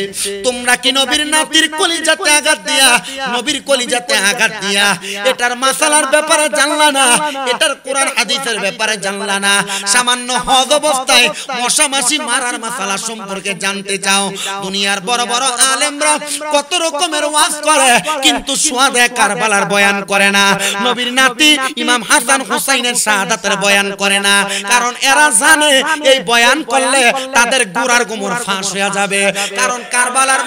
তোমরা কি নবীর নাতির কলিজাতে আঘাত দিয়া, নবীর কলিজাতে আঘাত দিয়া এটার মাসালার ব্যাপারে জানলা না, এটার কোরআন হাদিসের ব্যাপারে জানলা না, সামান্য হজ অবস্থায় মশা মাছি মারার মাসালা সম্পর্কে জানতে চাও। দুনিয়ার বড় বড় আলেমরা কত রকমের ওয়াজ করে, কিন্তু সুহাদায়ে কারবালার বয়ান করে না, নবীর নাতি ইমাম হাসান হুসাইনের শাহাদাতের বয়ান করে না। কারণ এরা জানে এই বয়ান করলে তাদের গোড়ার গোমর ফাঁস হয়ে যাবে। কারণ কারবালার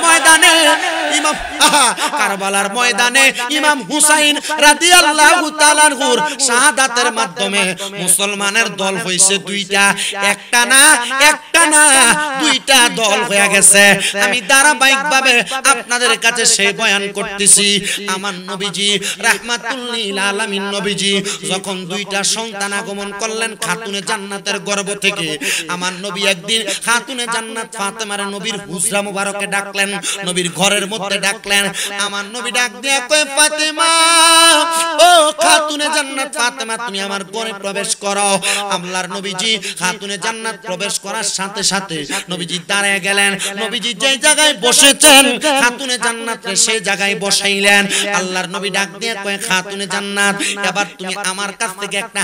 ময়দানে ইমাম হুসাইন রাদিয়াল্লাহু তাআলা আনহুর শাহাদাতের মাধ্যমে মুসলমানের দল হইছে দুইটা, একটা না দুইটা দল হয়ে গেছে। আমি ধারাবাহিকভাবে আপনাদের কাছে সেই বয়ান করতেছি। আমার নবীজি রাহমাতুল লিল আলামিন নবীজি যখন দুইটা সন্তান আগমন করলেন খাতুনে জান্নাতের গর্ভ থেকে, আমার নবী একদিন খাতুনে জান্নাত ফাতেমার নবীর হুজরা মুবারকে ডাকলেন, নবীর ঘরের মধ্যে ডাকলেন। আমার নবী ডাক দিয়ে কয়, ফাতেমা ও খাতুনে জান্নাত ফাতেমা তুমি আমার ঘরে প্রবেশ করো। আল্লাহর নবীজি খাতুনে জান্নাত প্রবেশ করার সাথে সাথে নবীজি দাঁড়িয়ে গেলেন। নবীজি যে জায়গায় বসেছেন খাতুনে জান্নাতে সেই জায়গায় বসাইলেন। আল্লাহর নবী ডাক দিয়ে কয়, খাতুনে জান্নাত এবার তুমি আমার কাছ থেকে একটা